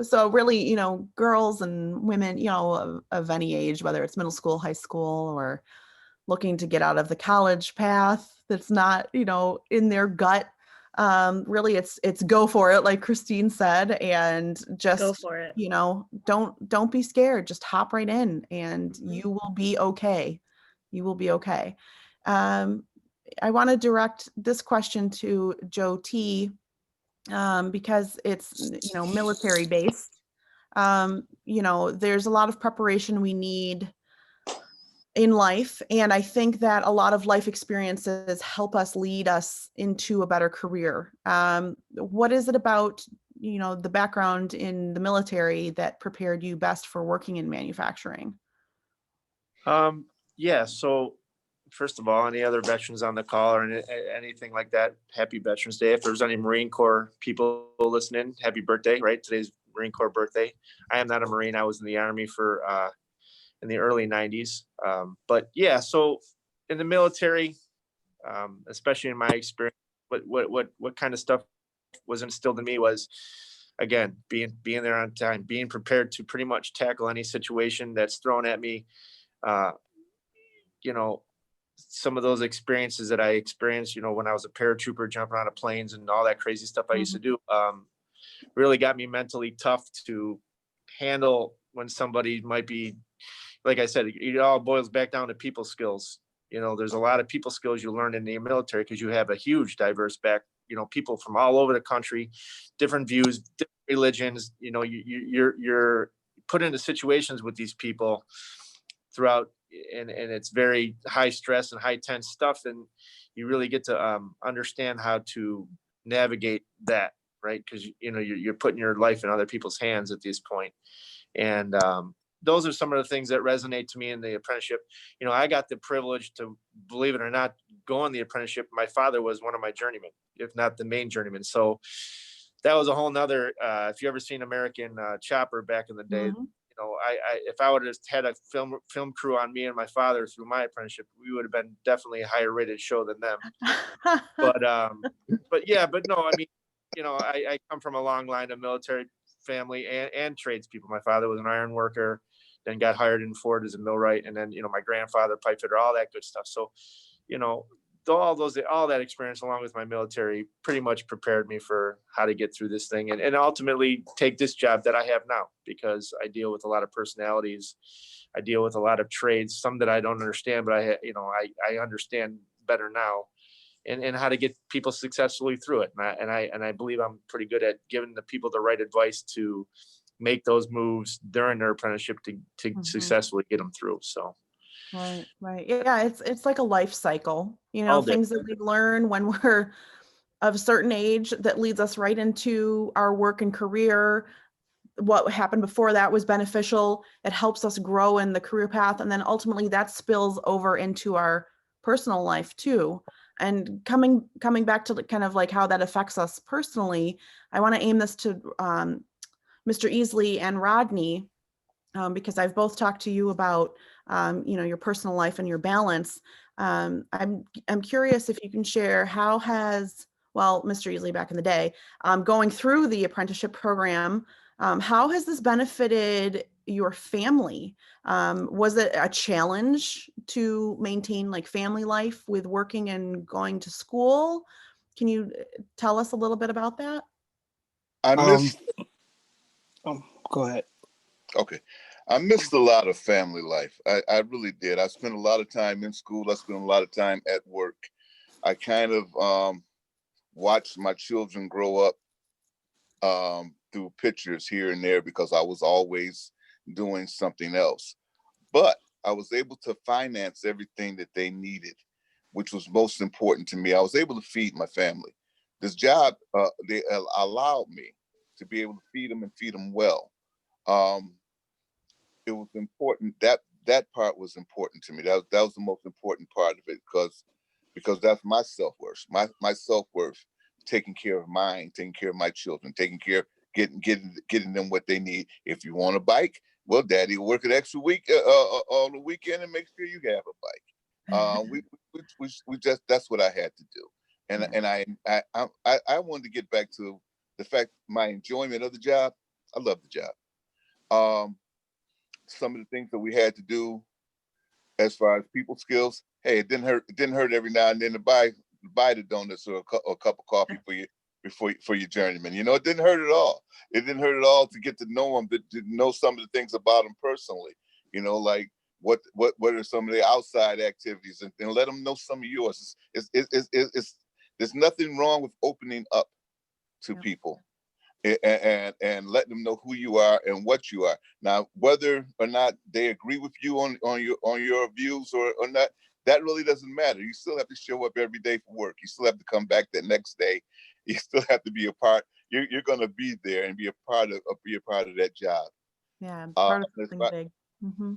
S2: So really, girls and women, of any age, whether it's middle school, high school, or looking to get out of the college path that's not, in their gut. Really it's go for it, like Christine said, and just
S3: Go for it.
S2: don't be scared. Just hop right in and you will be okay. You will be okay. I want to direct this question to Joe T, because it's, military based. There's a lot of preparation we need in life. And I think that a lot of life experiences help us lead us into a better career. What is it about, the background in the military that prepared you best for working in manufacturing?
S4: Yeah. So first of all, any other veterans on the call or anything like that, happy Veterans Day. If there's any Marine Corps people listening, happy birthday, right? Today's Marine Corps birthday. I am not a Marine. I was in the Army for, in the early 90s. But yeah, so in the military, especially in my experience, what kind of stuff was instilled in me was, again, being there on time, being prepared to pretty much tackle any situation that's thrown at me. Some of those experiences that I experienced, when I was a paratrooper jumping out of planes and all that crazy stuff I used to do, really got me mentally tough to handle when somebody might be, like I said, it all boils back down to people skills. There's a lot of people skills you learn in the military because you have a huge diverse people from all over the country, different views, different religions. You're put into situations with these people throughout, and it's very high stress and high tense stuff. And you really get to understand how to navigate that, right? Because, you're putting your life in other people's hands at this point. And those are some of the things that resonate to me in the apprenticeship. I got the privilege to, believe it or not, go on the apprenticeship. My father was one of my journeymen, if not the main journeyman. So that was a whole nother, if you ever seen American Chopper back in the day, if I would have had a film crew on me and my father through my apprenticeship, we would have been definitely a higher rated show than them. But no, I mean, I come from a long line of military family and tradespeople. My father was an iron worker, then got hired in Ford as a millwright, and then my grandfather pipe fitter, all that good stuff. So all that experience along with my military pretty much prepared me for how to get through this thing and ultimately take this job that I have now, because I deal with a lot of personalities. I deal with a lot of trades, some that I don't understand, but I understand better now, and how to get people successfully through it. And I believe I'm pretty good at giving the people the right advice to make those moves during their apprenticeship to successfully get them through. So.
S2: Right. Yeah. It's like a life cycle,
S4: All day.
S2: things that we learn when we're of a certain age that leads us right into our work and career. What happened before that was beneficial. It helps us grow in the career path. And then ultimately that spills over into our personal life too. And coming back to kind of like how that affects us personally, I want to aim this to Mr. Easley and Rodney, because I've both talked to you about your personal life and your balance. I'm curious if you can share Mr. Easley back in the day, going through the apprenticeship program, how has this benefited your family? Was it a challenge to maintain like family life with working and going to school? Can you tell us a little bit about that?
S7: I miss.
S6: Go ahead.
S7: Okay. I missed a lot of family life. I really did. I spent a lot of time in school. I spent a lot of time at work. I kind of watched my children grow up through pictures here and there because I was always doing something else. But I was able to finance everything that they needed, which was most important to me. I was able to feed my family. This job, they allowed me to be able to feed them and feed them well. It was important, that part was important to me. That was the most important part of it because that's my self-worth. My self-worth, taking care of mine, taking care of my children, taking care, getting them what they need. If you want a bike, well, daddy will work an extra week on the weekend and make sure you have a bike. We just, that's what I had to do. And I wanted to get back to the fact, my enjoyment of the job. I love the job. Some of the things that we had to do as far as people skills, hey, it didn't hurt every now and then to buy the donuts or a cup of coffee for your journeyman. You know, it didn't hurt at all. It didn't hurt at all to get to know them, to know some of the things about them personally. You know, like what are some of the outside activities, and let them know some of yours. There's nothing wrong with opening up to people. And letting them know who you are and what you are. Now, whether or not they agree with you on your views or not, that really doesn't matter. You still have to show up every day for work. You still have to come back the next day. You still have to be a part. You're going to be there and be a part of that job.
S2: Yeah, part of something big.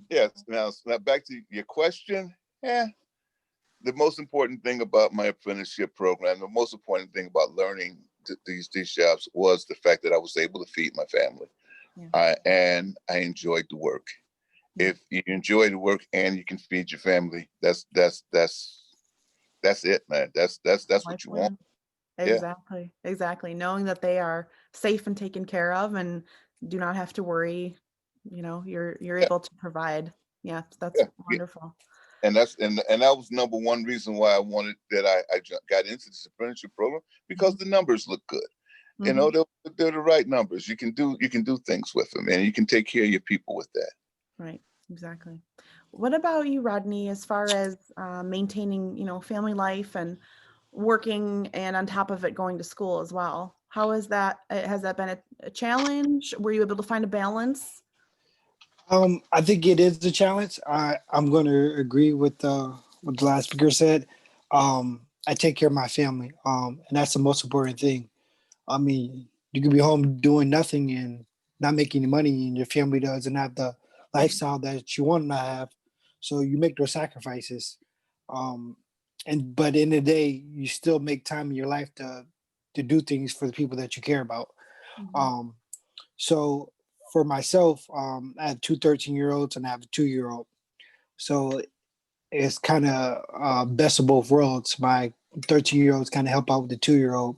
S7: Yes. Now back to your question. Yeah. The most important thing about my apprenticeship program, the most important thing about learning these jobs was the fact that I was able to feed my family. And I enjoyed the work. If you enjoy the work and you can feed your family, that's it, man. That's what you want.
S2: Exactly. Knowing that they are safe and taken care of and do not have to worry, you know, you're able to provide. Yeah, that's wonderful.
S7: And that was number one reason why I wanted that I got into this apprenticeship program, because the numbers look good. You know, they're the right numbers. You can do things with them, and you can take care of your people with that.
S2: Right. Exactly. What about you, Rodney, as far as maintaining, you know, family life and working, and on top of it, going to school as well? How is that? Has that been a challenge? Were you able to find a balance?
S6: I think it is a challenge. I'm going to agree with what the last speaker said. I take care of my family, and that's the most important thing. I mean, you could be home doing nothing and not making any money, and your family doesn't have the lifestyle that you want to have. So you make those sacrifices. But in the day, you still make time in your life to do things for the people that you care about. So for myself, I have two 13-year-olds and I have a 2-year-old. So it's kind of best of both worlds. My 13-year-olds kind of help out with the 2-year-old.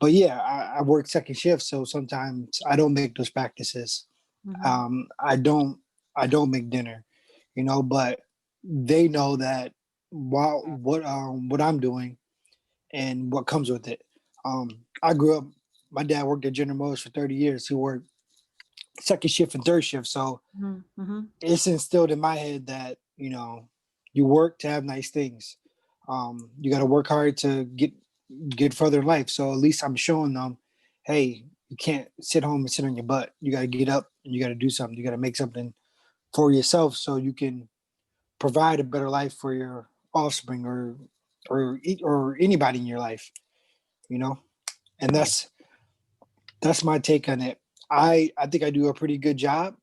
S6: But yeah, I work second shift, so sometimes I don't make those practices. I don't make dinner, you know, but they know that what I'm doing and what comes with it. I grew up, my dad worked at General Motors for 30 years. He worked second shift and third shift. So it's instilled in my head that, you know, you work to have nice things. You got to work hard to get further in life. So at least I'm showing them, hey, you can't sit home and sit on your butt. You got to get up and you got to do something. You got to make something for yourself so you can provide a better life for your offspring or anybody in your life, you know? And that's my take on it. I think I do a pretty good job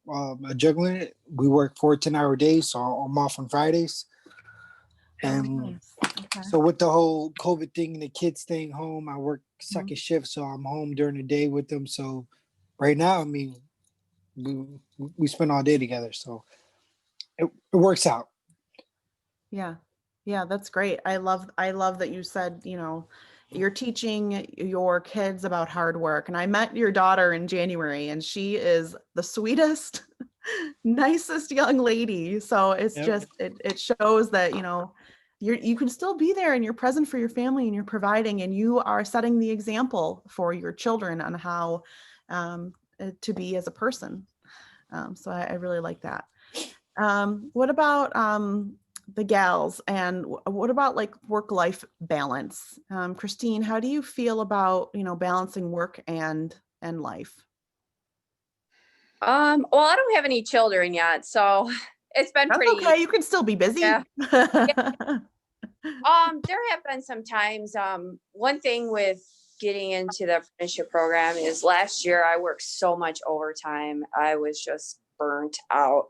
S6: juggling it. We work 4 10-hour days, so I'm off on Fridays. And so with the whole COVID thing and the kids staying home, I work second shift, so I'm home during the day with them. So right now, I mean, we spend all day together, so it works out.
S2: Yeah, that's great. I love that you said, you know, you're teaching your kids about hard work. And I met your daughter in January, and she is the sweetest, nicest young lady. So it's just, it shows that, you know, you can still be there and you're present for your family and you're providing, and you are setting the example for your children on how to be as a person. So I really like that. What about the gals, and what about like work-life balance? Christine, how do you feel about, balancing work and life?
S5: Well, I don't have any children yet, so it's been
S2: That's
S5: pretty.
S2: okay. You can still be busy.
S5: Yeah. There have been some times, one thing with getting into the apprenticeship program is last year I worked so much overtime. I was just burnt out.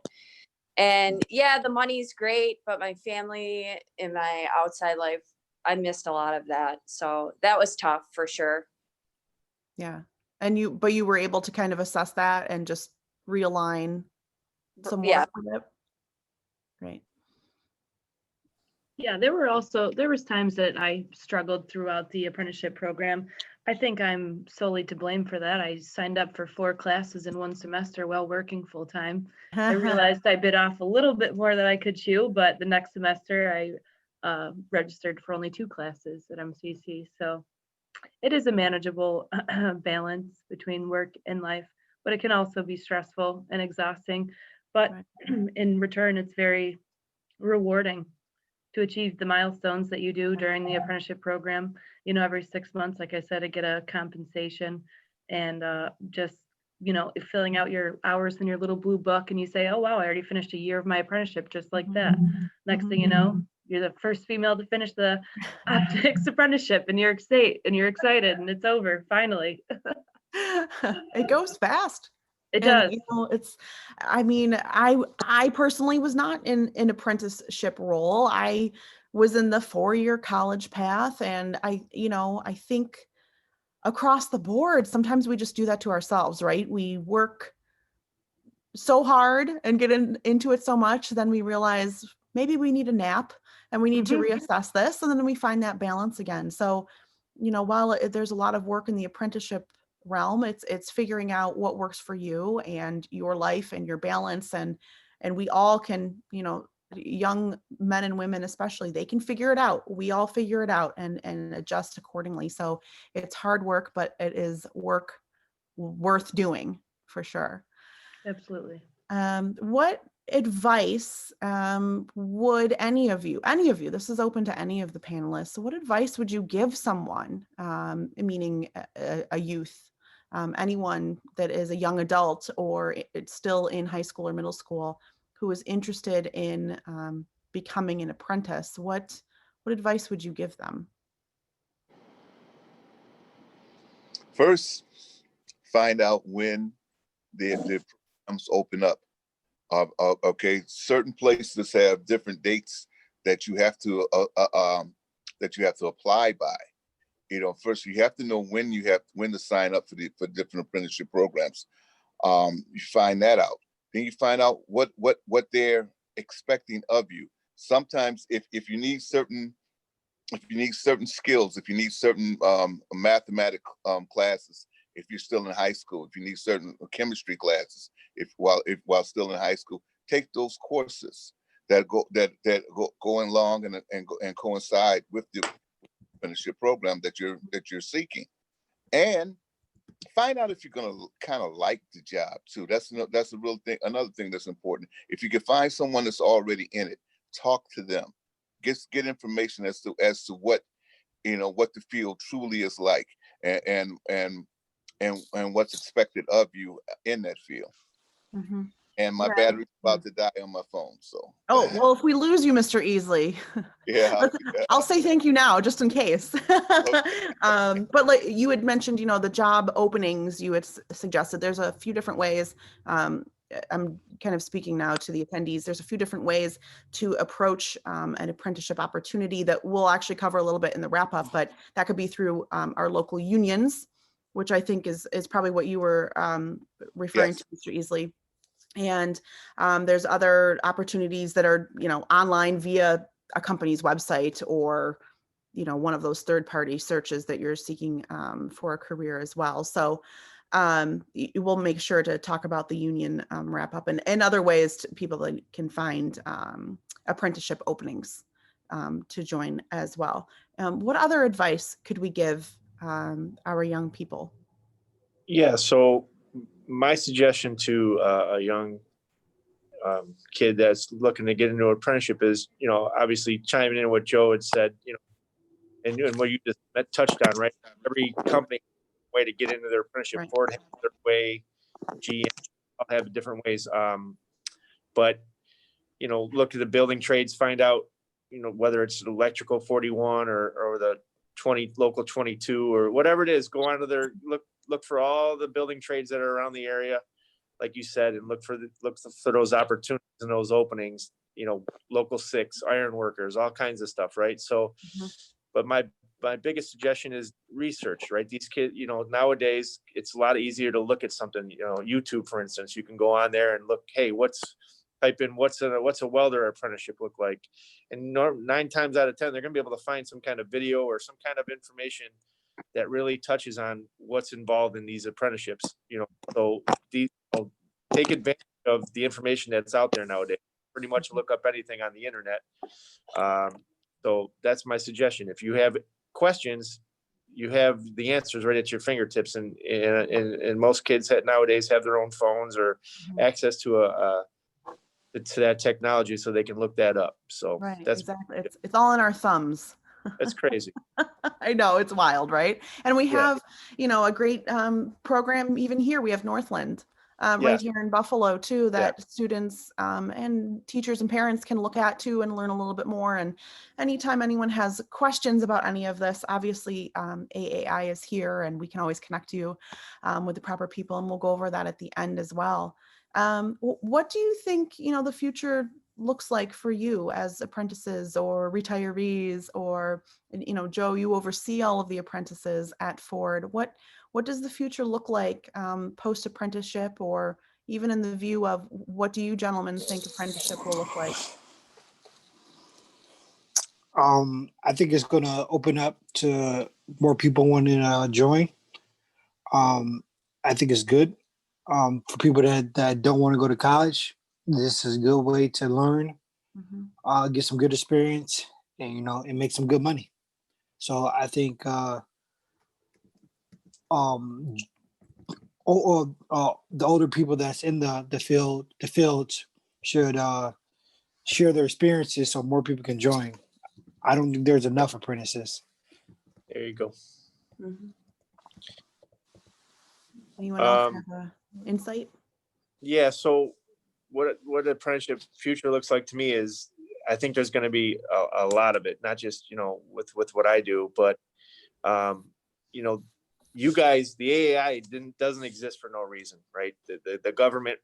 S5: And yeah, the money's great, but my family and my outside life, I missed a lot of that. So that was tough for sure.
S2: Yeah. And but you were able to kind of assess that and just realign some
S5: Yeah.
S2: work with it. Great.
S3: Yeah, there was times that I struggled throughout the apprenticeship program. I think I'm solely to blame for that. I signed up for 4 classes in one semester while working full time. I realized I bit off a little bit more than I could chew, but the next semester I registered for only 2 classes at MCC. So it is a manageable balance between work and life, but it can also be stressful and exhausting. But in return, it's very rewarding to achieve the milestones that you do during the apprenticeship program. Every 6 months, like I said, I get a compensation, and just, filling out your hours in your little blue book, and you say, oh, wow, I already finished a year of my apprenticeship just like that. Next thing you know, you're the first female to finish the optics apprenticeship in New York State, and you're excited, and it's over, finally.
S2: It goes fast.
S3: It
S2: And,
S3: does.
S2: I personally was not in an apprenticeship role. I was in the 4-year college path, and I think across the board, sometimes we just do that to ourselves, right? We work so hard and get into it so much, then we realize maybe we need a nap and we need to reassess this, and then we find that balance again. So, while there's a lot of work in the apprenticeship realm, it's figuring out what works for you and your life and your balance, and we all can, young men and women especially, they can figure it out. We all figure it out and adjust accordingly. So it's hard work, but it is work worth doing for sure.
S3: Absolutely.
S2: What advice would any of you, this is open to any of the panelists, so what advice would you give someone, meaning a youth, anyone that is a young adult or it's still in high school or middle school, who is interested in becoming an apprentice? What advice would you give them?
S7: First, find out when the programs open up. Okay, certain places have different dates that you have to apply by. First you have to know when to sign up for different apprenticeship programs. You find that out. Then you find out what they're expecting of you. Sometimes if you need certain skills, if you need certain mathematics classes, if you're still in high school, if you need certain chemistry classes, while still in high school, take those courses that go along and coincide with the apprenticeship program that you're seeking, and find out if you're going to kind of like the job too. That's a real thing. Another thing that's important. If you can find someone that's already in it, talk to them. Get information as to what what the field truly is like, and what's expected of you in that field.
S2: Mm-hmm.
S7: And my battery's about to die on my phone, so.
S2: Oh, well, if we lose you, Mr. Easley,
S7: Yeah.
S2: I'll say thank you now, just in case. But like you had mentioned, the job openings, you had suggested there's a few different ways. I'm kind of speaking now to the attendees. There's a few different ways to approach an apprenticeship opportunity that we'll actually cover a little bit in the wrap up, but that could be through our local unions, which I think is probably what you were referring to, Mr. Easley. And there's other opportunities that are, online via a company's website or, one of those third-party searches that you're seeking for a career as well. So we'll make sure to talk about the union wrap up and other ways people that can find apprenticeship openings to join as well. What other advice could we give our young people?
S4: Yeah, so my suggestion to a young kid that's looking to get into an apprenticeship is, obviously chiming in what Joe had said, and what you just touched on, right? Every company has a way to get into their apprenticeship.
S2: Right.
S4: Ford has their way, GM all have different ways. But look at the building trades, find out, whether it's electrical 41 or the 20 local 22 or whatever it is. Go on to their look for all the building trades that are around the area, like you said, and look for those opportunities and those openings. Local 6 iron workers, all kinds of stuff, right? So.
S2: Mhm.
S4: But my biggest suggestion is research, right? These kids, nowadays it's a lot easier to look at something, YouTube, for instance, you can go on there and look, hey, type in what's a welder apprenticeship look like? And 9 times out of 10, they're going to be able to find some kind of video or some kind of information that really touches on what's involved in these apprenticeships, so take advantage of the information that's out there nowadays. Pretty much look up anything on the internet. So that's my suggestion. If you have questions, you have the answers right at your fingertips, and most kids nowadays have their own phones or access to that technology, so they can look that up. So
S2: Right,
S4: that's
S2: exactly. It's all in our thumbs.
S4: that's crazy.
S2: I know, it's wild, right? And we
S4: Yeah.
S2: have, a great program even here. We have Northland
S4: Yeah.
S2: right here in Buffalo too, that students and teachers and parents can look at too and learn a little bit more. And anytime anyone has questions about any of this, obviously AAI is here and we can always connect you with the proper people, and we'll go over that at the end as well. What do you think, the future looks like for you as apprentices or retirees, or, Joe, you oversee all of the apprentices at Ford. What does the future look like post apprenticeship, or even in the view of what do you gentlemen think apprenticeship will look like?
S6: I think it's going to open up to more people wanting to join. I think it's good for people that don't want to go to college. This is a good way to learn, get some good experience, and and make some good money. So I think the older people that's in the fields should share their experiences so more people can join. I don't think there's enough apprentices.
S4: There you go.
S2: Anyone else have an insight?
S4: Yeah. So what apprenticeship future looks like to me is, I think there's going to be a lot of it, not just, with what I do, but, you guys, the AAI doesn't exist for no reason, right? The government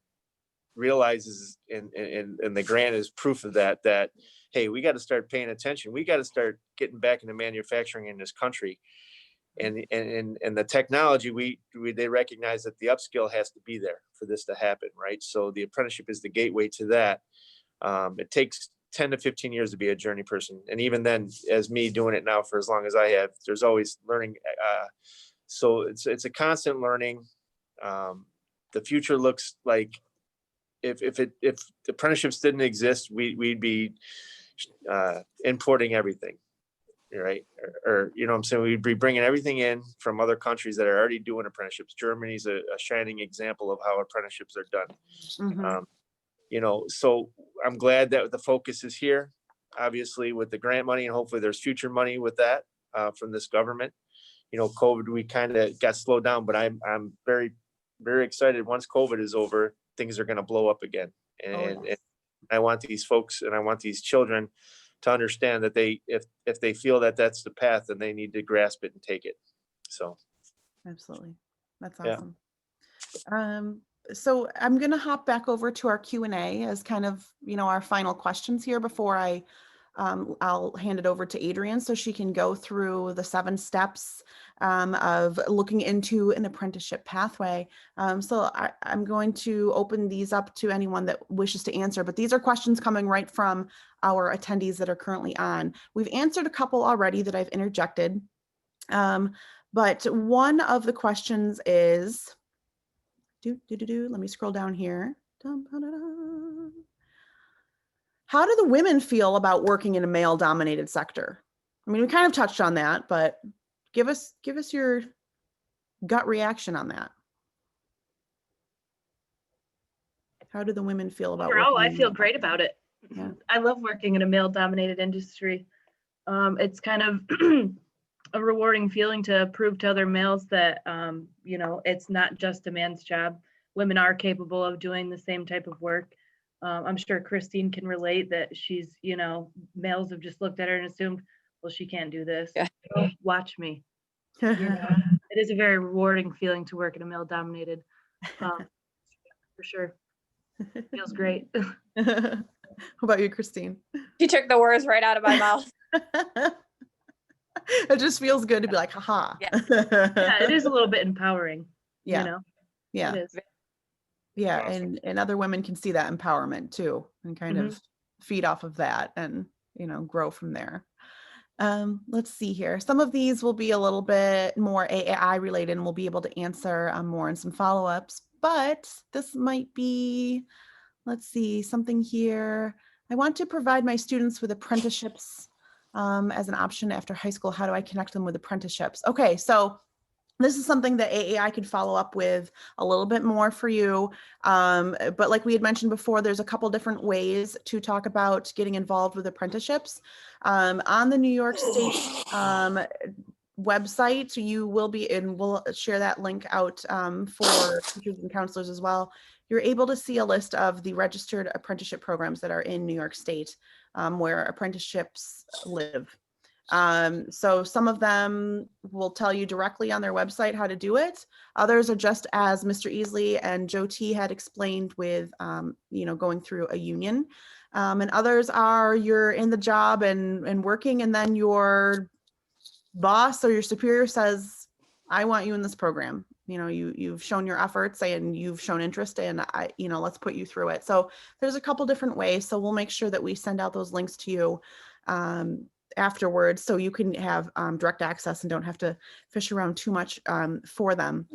S4: realizes, and the grant is proof of that, hey, we got to start paying attention. We got to start getting back into manufacturing in this country. And the technology, they recognize that the upskill has to be there for this to happen, right? So the apprenticeship is the gateway to that. It takes 10 to 15 years to be a journey person. And even then, as me doing it now for as long as I have, there's always learning. So it's a constant learning. The future looks like, if apprenticeships didn't exist, we'd be importing everything. Right. Or what I'm saying? We'd be bringing everything in from other countries that are already doing apprenticeships. Germany's a shining example of how apprenticeships are done. So I'm glad that the focus is here, obviously, with the grant money, and hopefully there's future money with that from this government. COVID, we kind of got slowed down, but I'm very, very excited. Once COVID is over, things are going to blow up again. And I want these folks, and I want these children to understand that if they feel that that's the path, then they need to grasp it and take it. So.
S2: Absolutely. That's awesome. So I'm going to hop back over to our Q&A as kind of, our final questions here before I'll hand it over to Adrienne so she can go through the 7 steps of looking into an apprenticeship pathway. So I'm going to open these up to anyone that wishes to answer, but these are questions coming right from our attendees that are currently on. We've answered a couple already that I've interjected, but one of the questions is, let me scroll down here. How do the women feel about working in a male-dominated sector? I mean, we kind of touched on that, but give us your gut reaction on that. How do the women feel about
S3: Overall, I
S2: working in
S3: feel
S2: the-
S3: great about it.
S2: Yeah.
S3: I love working in a male-dominated industry. It's kind of a rewarding feeling to prove to other males that, you know, it's not just a man's job. Women are capable of doing the same type of work. I'm sure Christine can relate that she's, you know, males have just looked at her and assumed, well, she can't do this.
S5: Yeah.
S3: Oh, watch me. You know, it is a very rewarding feeling to work in a male-dominated, for sure. Feels great.
S2: How about you, Christine?
S5: You took the words right out of my mouth.
S2: It just feels good to be like, haha.
S5: Yeah.
S3: Yeah, it is a little bit empowering,
S2: Yeah.
S3: you know?
S2: Yeah.
S3: It is.
S2: Yeah.
S7: Awesome.
S2: And other women can see that empowerment too, and kind of feed off of that and, you know, grow from there. Let's see here. Some of these will be a little bit more AAI related and we'll be able to answer more in some follow-ups, but this might be, let's see, something here. I want to provide my students with apprenticeships as an option after high school. How do I connect them with apprenticeships? Okay, so this is something that AAI could follow up with a little bit more for you. But like we had mentioned before, there's a couple different ways to talk about getting involved with apprenticeships. On the New York State website, you will be, and we'll share that link out for teachers and counselors as well. You're able to see a list of the registered apprenticeship programs that are in New York State where apprenticeships live. So some of them will tell you directly on their website how to do it. Others are just as Mr. Easley and Joe T had explained with, you know, going through a union. And others are you're in the job and working, and then your boss or your superior says, I want you in this program. You know, you've shown your efforts and you've shown interest, and you know, let's put you through it. So there's a couple different ways. So we'll make sure that we send out those links to you afterwards, so you can have direct access and don't have to fish around too much for them.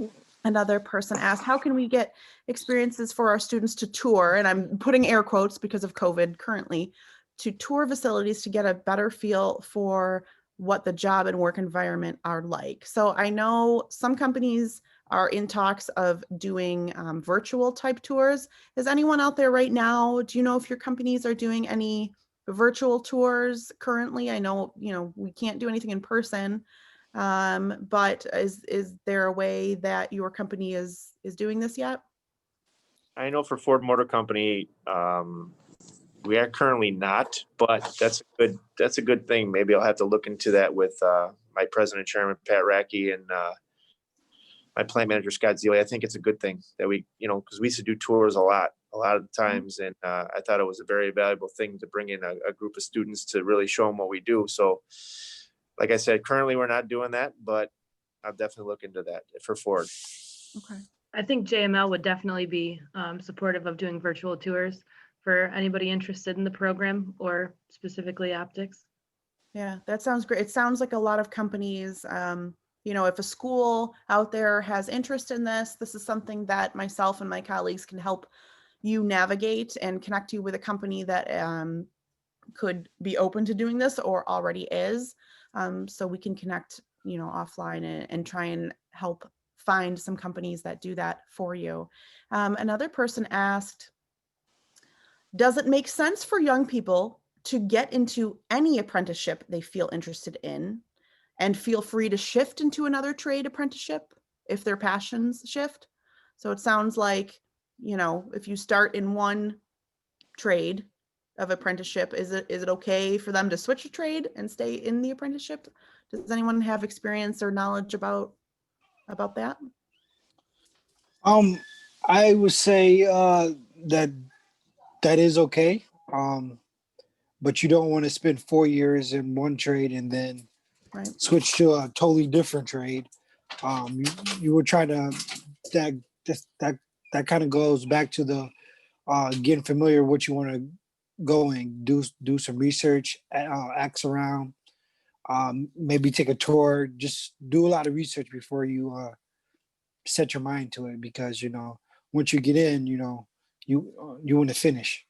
S2: Another person asked, how can we get experiences for our students to tour, and I'm putting air quotes because of COVID currently, to tour facilities to get a better feel for what the job and work environment are like. So I know some companies are in talks of doing virtual type tours. Is anyone out there right now? Do you know if your companies are doing any virtual tours currently? I know, you know, we can't do anything in person, but is there a way that your company is doing this yet?
S4: I know for Ford Motor Company, we are currently not, but that's a good thing. Maybe I'll have to look into that with my president chairman, Pat Racky, and my plant manager, Scott Zealy. I think it's a good thing that we, you know, because we used to do tours a lot of the times. And I thought it was a very valuable thing to bring in a group of students to really show them what we do. So like I said, currently we're not doing that, but I'll definitely look into that for Ford.
S2: Okay.
S3: I think JML would definitely be supportive of doing virtual tours for anybody interested in the program or specifically optics.
S2: Yeah, that sounds great. It sounds like a lot of companies, you know, if a school out there has interest in this, this is something that myself and my colleagues can help you navigate and connect you with a company that could be open to doing this or already is. So we can connect, you know, offline and try and help find some companies that do that for you. Another person asked, does it make sense for young people to get into any apprenticeship they feel interested in and feel free to shift into another trade apprenticeship if their passions shift? So it sounds like, you know, if you start in one trade of apprenticeship, is it okay for them to switch a trade and stay in the apprenticeship? Does anyone have experience or knowledge about that?
S6: I would say that is okay. But you don't want to spend 4 years in one trade and then
S2: Right.
S6: switch to a totally different trade. You were trying to that kind of goes back to the getting familiar with what you want to go and do some research, ask around, maybe take a tour. Just do a lot of research before you set your mind to it, because you know once you get in, you know you want to finish.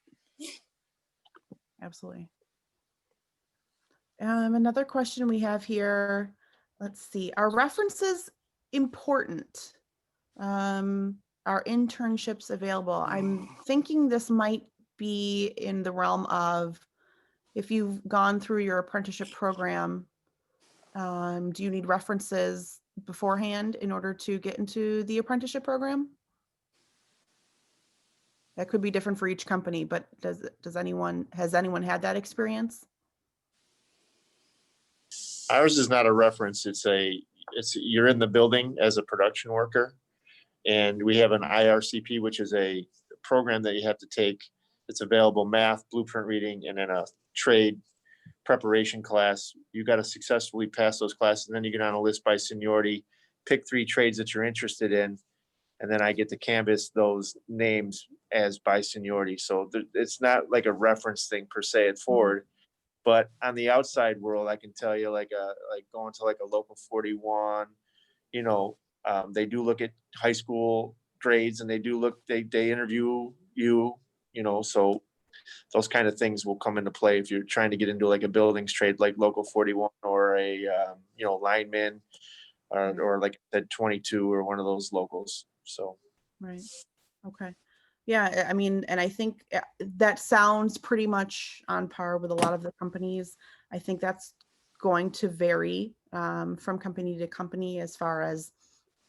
S2: Absolutely. Another question we have here. Let's see. Are references important? are internships available? I'm thinking this might be in the realm of if you've gone through your apprenticeship program, do you need references beforehand in order to get into the apprenticeship program? That could be different for each company, but has anyone had that experience?
S4: Ours is not a reference. It's you're in the building as a production worker. And we have an IRCP, which is a program that you have to take. It's available math, blueprint reading, and then a trade preparation class. You got to successfully pass those classes. And then you get on a list by seniority, pick 3 trades that you're interested in. And then I get to canvass those names as by seniority. So it's not like a reference thing per se at Ford, but on the outside world, I can tell you like going to like a local 41, you know, they do look at high school grades and they interview you, you know, so those kind of things will come into play if you're trying to get into like a buildings trade, like local 41 or a, you know, lineman or like I said, 22 or one of those locals. So.
S2: Right. Okay. Yeah. I mean, and I think that sounds pretty much on par with a lot of the companies. I think that's going to vary from company to company as far as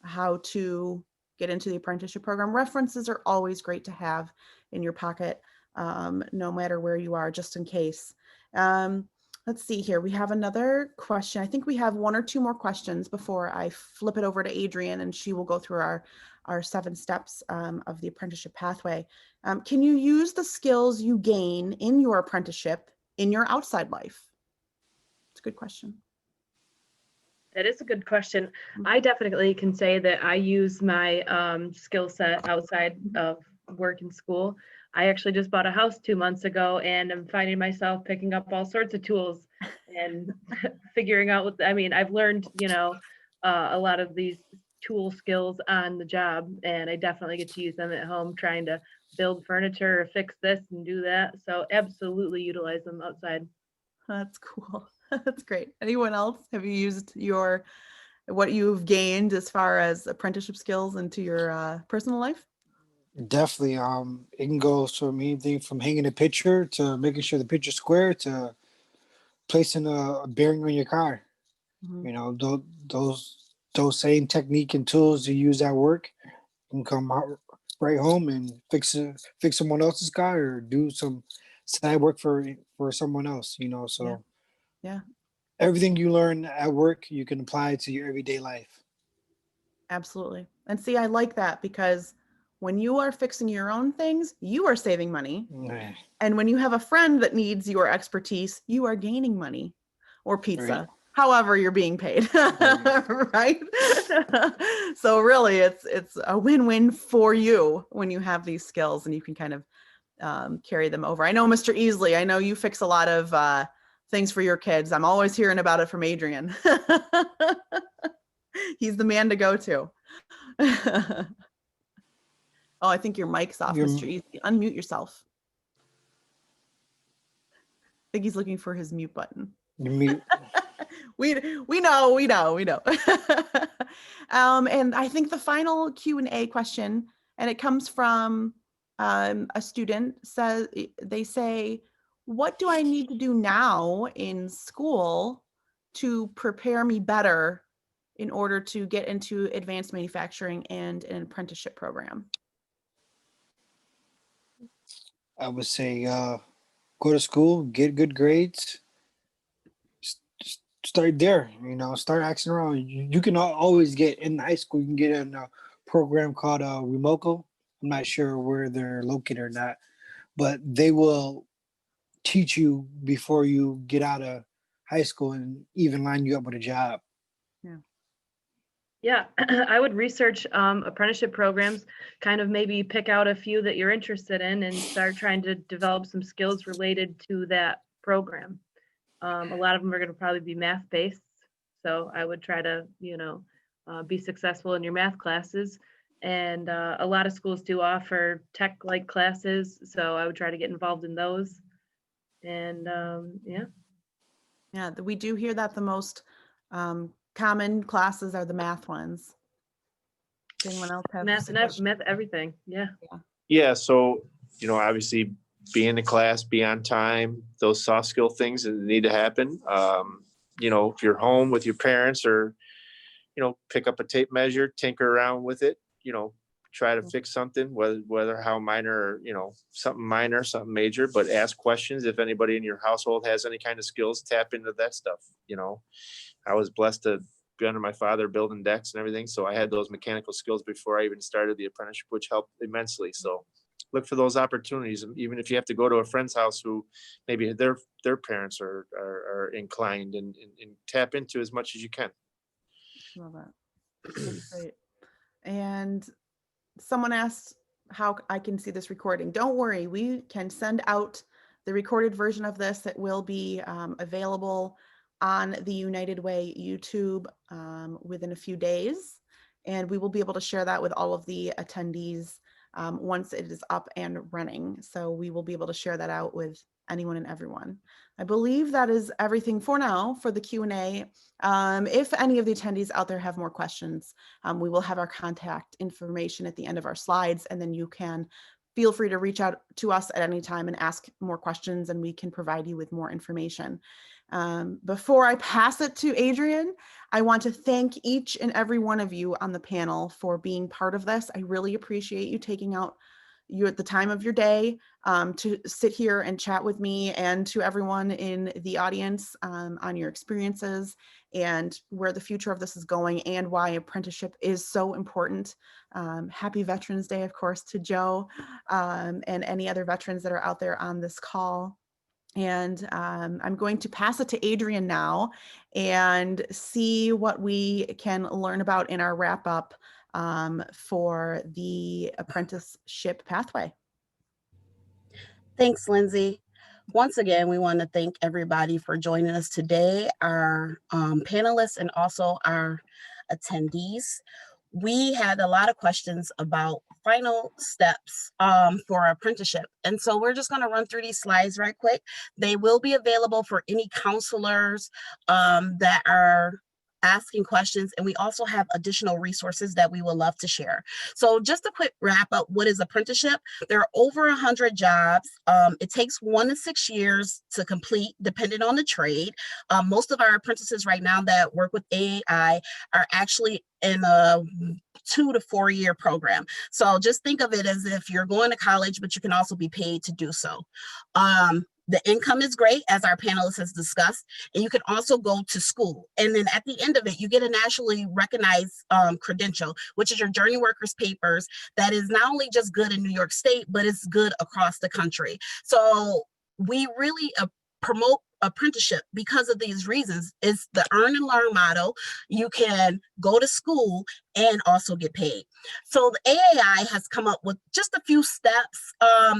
S2: how to get into the apprenticeship program. References are always great to have in your pocket, no matter where you are, just in case. Let's see here. We have another question. I think we have 1 or 2 more questions before I flip it over to Adrienne and she will go through our 7 steps of the apprenticeship pathway. Can you use the skills you gain in your apprenticeship in your outside life? It's a good question.
S3: That is a good question. I definitely can say that I use my skill set outside of work and school. I actually just bought a house 2 months ago and I'm finding myself picking up all sorts of tools and figuring out I've learned, you know, a lot of these tool skills on the job, and I definitely get to use them at home trying to build furniture or fix this and do that. So absolutely utilize them outside.
S2: That's cool. That's great. Anyone else? Have you used what you've gained as far as apprenticeship skills into your personal life?
S6: Definitely. It can go from anything from hanging a picture to making sure the picture's square to placing a bearing on your car.
S2: Mhm.
S6: You know, those same technique and tools you use at work can come out right home and fix someone else's car or do some side work for someone else. You know, so
S2: Yeah.
S6: everything you learn at work you can apply to your everyday life.
S2: Absolutely. And see, I like that because when you are fixing your own things, you are saving money.
S6: Right.
S2: And when you have a friend that needs your expertise, you are gaining money or pizza, however you're being paid, right? So really it's a win-win for you when you have these skills and you can kind of carry them over. I know, Mr. Easley, I know you fix a lot of things for your kids. I'm always hearing about it from Adrian. He's the man to go to. Oh, I think your mic's off, Mr. Easley. Unmute yourself. I think he's looking for his mute button.
S6: Mute.
S2: we know. And I think the final Q&A question, and it comes from a student, they say, what do I need to do now in school to prepare me better in order to get into advanced manufacturing and an apprenticeship program?
S6: I would say go to school, get good grades, start there. You know, start asking around. You can always get in high school. You can get in a program called Remoco. I'm not sure where they're located or not, but they will teach you before you get out of high school and even line you up with a job.
S3: Yeah, I would research apprenticeship programs, kind of maybe pick out a few that you're interested in and start trying to develop some skills related to that program. A lot of them are going to probably be math-based, so I would try to, be successful in your math classes. And a lot of schools do offer tech-like classes, so I would try to get involved in those. And
S2: Yeah, we do hear that the most common classes are the math ones. Does anyone else have?
S3: Math and math, everything. Yeah.
S4: Yeah, so, obviously be in the class, be on time, those soft skill things that need to happen. If you're home with your parents or, pick up a tape measure, tinker around with it, try to fix something, whether how minor, or, something minor, something major, but ask questions. If anybody in your household has any kind of skills, tap into that stuff. I was blessed to be under my father building decks and everything. So I had those mechanical skills before I even started the apprenticeship, which helped immensely. So look for those opportunities. And even if you have to go to a friend's house who maybe their parents are inclined, and tap into as much as you can.
S2: Love that. That's great. And someone asked how I can see this recording. Don't worry, we can send out the recorded version of this. It will be available on the United Way YouTube within a few days. And we will be able to share that with all of the attendees once it is up and running. So we will be able to share that out with anyone and everyone. I believe that is everything for now for the Q&A. If any of the attendees out there have more questions, we will have our contact information at the end of our slides, and then you can feel free to reach out to us at any time and ask more questions, and we can provide you with more information. Before I pass it to Adrian, I want to thank each and every one of you on the panel for being part of this. I really appreciate you taking out at the time of your day to sit here and chat with me, and to everyone in the audience on your experiences and where the future of this is going and why apprenticeship is so important. Happy Veterans Day, of course, to Joe and any other veterans that are out there on this call. And I'm going to pass it to Adrian now and see what we can learn about in our wrap up for the apprenticeship pathway.
S8: Thanks, Lindsay. Once again, we want to thank everybody for joining us today, our panelists and also our attendees. We had a lot of questions about final steps for apprenticeship. And so we're just going to run through these slides right quick. They will be available for any counselors that are asking questions, and we also have additional resources that we would love to share. So just a quick wrap up, what is apprenticeship? There are over 100 jobs. It takes 1 to 6 years to complete, depending on the trade. Most of our apprentices right now that work with AAI are actually in a 2 to 4 year program. So just think of it as if you're going to college, but you can also be paid to do so. The income is great, as our panelists has discussed, and you can also go to school. And then at the end of it, you get a nationally recognized credential, which is your Journey Workers Papers, that is not only just good in New York State, but it's good across the country. So we really promote apprenticeship because of these reasons. It's the earn and learn model. You can go to school and also get paid. So the AAI has come up with just a few steps.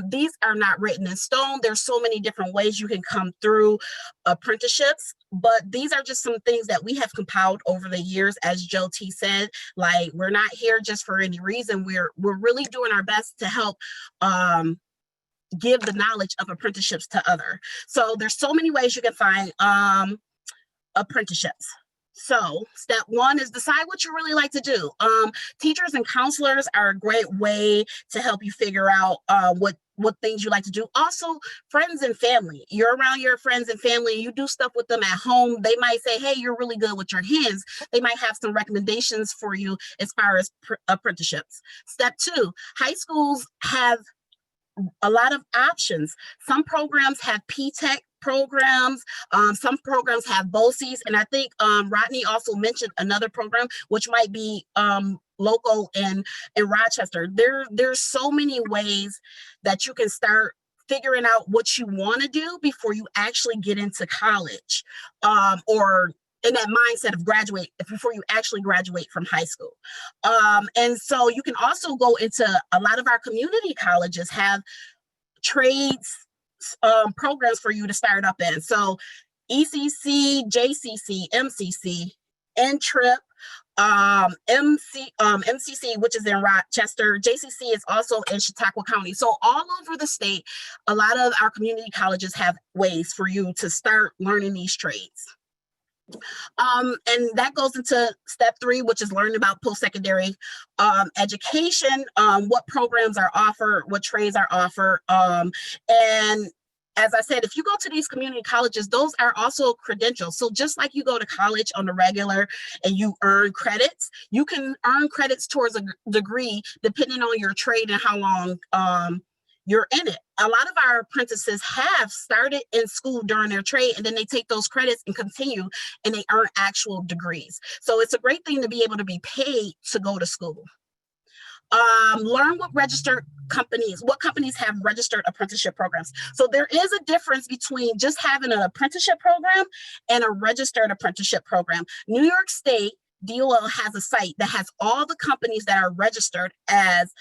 S8: These are not written in stone. There's so many different ways you can come through apprenticeships, but these are just some things that we have compiled over the years. As Joe T said, like, we're not here just for any reason. We're really doing our best to help give the knowledge of apprenticeships to others. So there's so many ways you can find apprenticeships. So step one is decide what you really like to do. Teachers and counselors are a great way to help you figure out what things you like to do. Also, friends and family. You're around your friends and family, and you do stuff with them at home. They might say, hey, you're really good with your hands. They might have some recommendations for you as far as apprenticeships. Step two, high schools have a lot of options. Some programs have P-Tech programs, some programs have BOCES, and I think Rodney also mentioned another program which might be local in Rochester. There's so many ways that you can start figuring out what you want to do before you actually get into college, or in that mindset of graduate, before you actually graduate from high school. And so you can also go into, a lot of our community colleges have trades programs for you to start up in. So ECC, JCC, MCC, NTRIP, MCC, which is in Rochester. JCC is also in Chautauqua County. So all over the state, a lot of our community colleges have ways for you to start learning these trades. And that goes into step 3, which is learning about post-secondary education, what programs are offered, what trades are offered. And as I said, if you go to these community colleges, those are also credentials. So just like you go to college on the regular and you earn credits, you can earn credits towards a degree depending on your trade and how long you're in it. A lot of our apprentices have started in school during their trade, and then they take those credits and continue, and they earn actual degrees. So it's a great thing to be able to be paid to go to school. Learn what companies have registered apprenticeship programs. So there is a difference between just having an apprenticeship program and a registered apprenticeship program. New York State DOL has a site that has all the companies that are registered as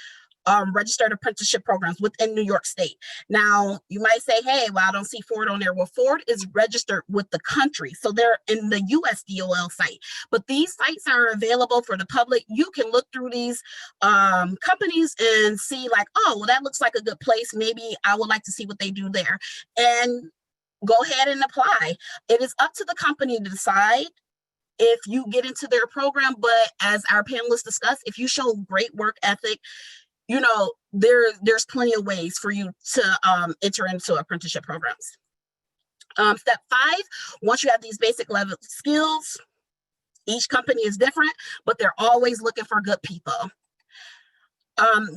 S8: registered apprenticeship programs within New York State. Now, you might say, hey, well, I don't see Ford on there. Well, Ford is registered with the country. So they're in the US DOL site. But these sites are available for the public. You can look through these companies and see like, oh, well, that looks like a good place. Maybe I would like to see what they do there. And go ahead and apply. It is up to the company to decide if you get into their program. But as our panelists discussed, if you show great work ethic, you know, there's plenty of ways for you to enter into apprenticeship programs. Step 5, once you have these basic level skills, each company is different, but they're always looking for good people.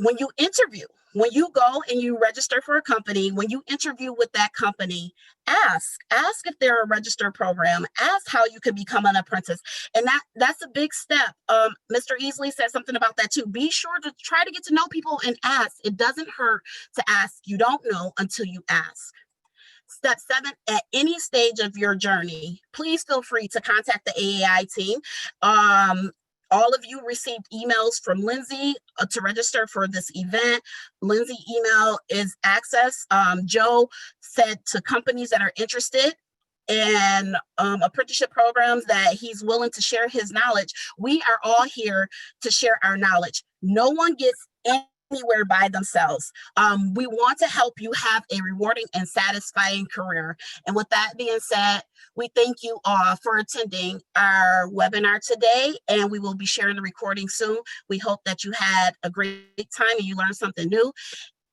S8: When you interview, when you go and you register for a company, when you interview with that company, ask if they're a registered program, ask how you can become an apprentice. And that's a big step. Mr. Easley said something about that too. Be sure to try to get to know people and ask. It doesn't hurt to ask. You don't know until you ask. Step 7, at any stage of your journey, please feel free to contact the AAI team. All of you received emails from Lindsay to register for this event. Lindsay email is access. Joe said to companies that are interested in apprenticeship programs that he's willing to share his knowledge. We are all here to share our knowledge. No one gets anywhere by themselves. We want to help you have a rewarding and satisfying career. And with that being said, we thank you all for attending our webinar today, and we will be sharing the recording soon. We hope that you had a great time and you learned something new,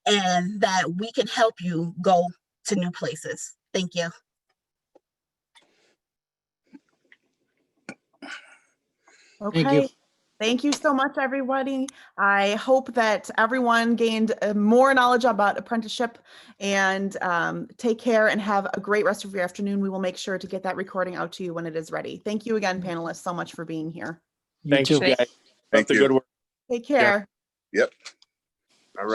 S8: and that we can help you go to new places. Thank you.
S2: Okay.
S6: Thank you.
S2: Thank you so much, everybody. I hope that everyone gained more knowledge about apprenticeship, and take care and have a great rest of your afternoon. We will make sure to get that recording out to you when it is ready. Thank you again, panelists, so much for being here.
S4: Thanks,
S6: too.
S4: guys.
S7: Thank
S4: That's a
S7: you.
S4: good work.
S2: Take care.
S7: Yep.